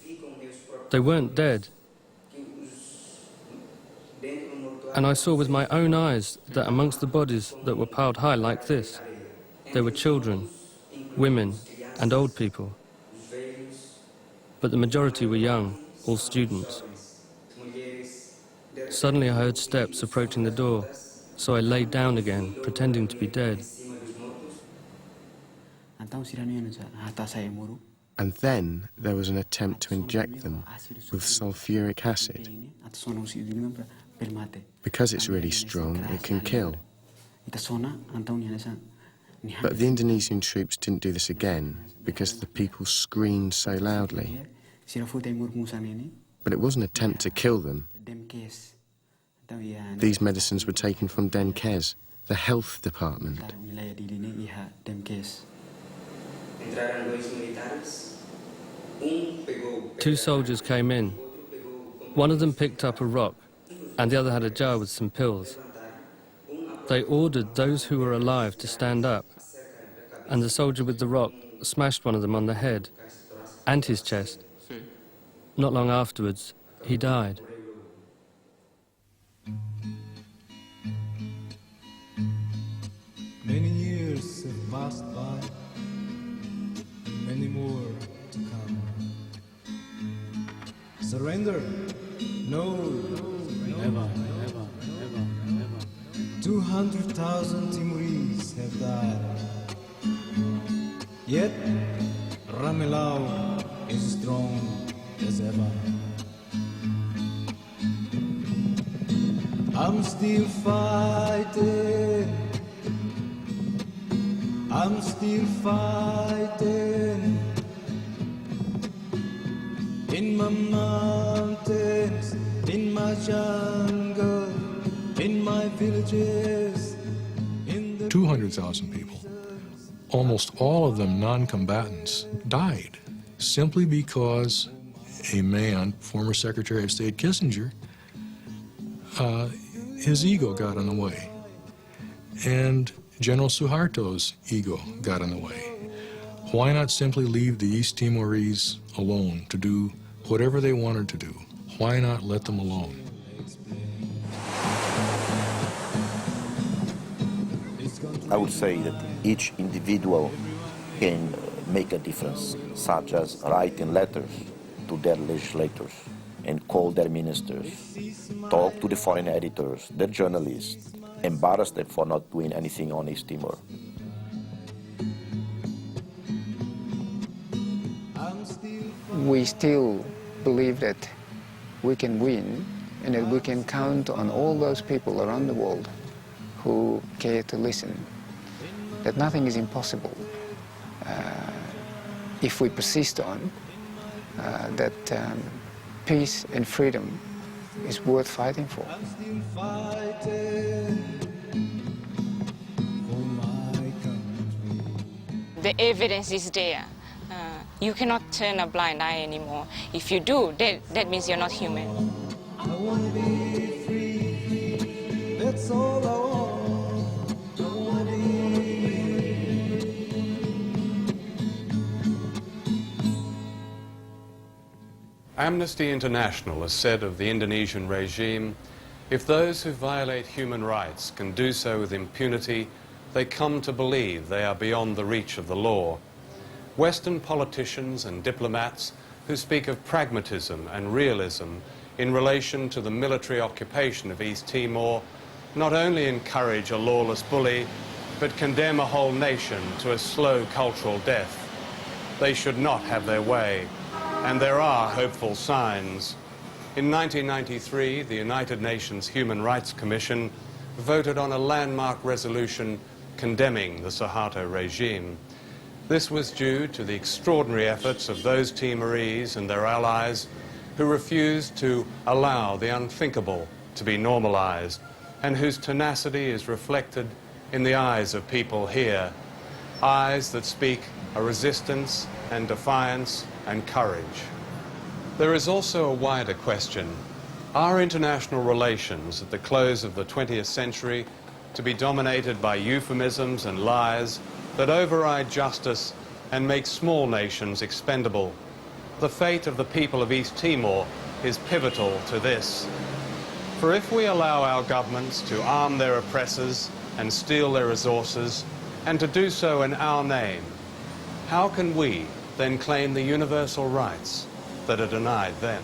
They weren't dead. And I saw with my own eyes that amongst the bodies that were piled high like this, there were children, women, and old people. But the majority were young, all students. Suddenly I heard steps approaching the door, so I lay down again, pretending to be dead. And then there was an attempt to inject them with sulfuric acid. Because it's really strong, it can kill. But the Indonesian troops didn't do this again because the people screamed so loudly. But it was an attempt to kill them. These medicines were taken from Denkes, the health department. Two soldiers came in. One of them picked up a rock, and the other had a jar with some pills. They ordered those who were alive to stand up, and the soldier with the rock smashed one of them on the head and his chest. Not long afterwards, he died. Many years have passed by, many more to come. Surrender? No, never, never, never, never. 200,000 Timorese have died. Yet, Ramelau is strong as ever. I'm still fighting. I'm still fighting. In my mountains, in my jungle, in my villages. 200,000 people, almost all of them non-combatants, died simply because a man, former Secretary of State Kissinger, his ego got in the way. And General Suharto's ego got in the way. Why not simply leave the East Timorese alone to do whatever they wanted to do? Why not let them alone? I would say that each individual can make a difference, such as writing letters to their legislators and call their ministers, talk to the foreign editors, the journalists, embarrass them for not doing anything on East Timor. We still believe that we can win and that we can count on all those people around the world who care to listen, that nothing is impossible if we persist on, that peace and freedom is worth fighting for. The evidence is there. You cannot turn a blind eye anymore. If you do, that means you're not human. I want to be free, that's all I want. I want to be. Amnesty International has said of the Indonesian regime, if those who violate human rights can do so with impunity, they come to believe they are beyond the reach of the law. Western politicians and diplomats who speak of pragmatism and realism in relation to the military occupation of East Timor not only encourage a lawless bully, but condemn a whole nation to a slow cultural death. They should not have their way, and there are hopeful signs. In 1993, the United Nations Human Rights Commission voted on a landmark resolution condemning the Suharto regime. This was due to the extraordinary efforts of those Timorese and their allies who refused to allow the unthinkable to be normalized, and whose tenacity is reflected in the eyes of people here, eyes that speak a resistance and defiance and courage. There is also a wider question. Are international relations at the close of the 20th century to be dominated by euphemisms and lies that override justice and make small nations expendable? The fate of the people of East Timor is pivotal to this. For if we allow our governments to arm their oppressors and steal their resources, and to do so in our name, how can we then claim the universal rights that are denied them?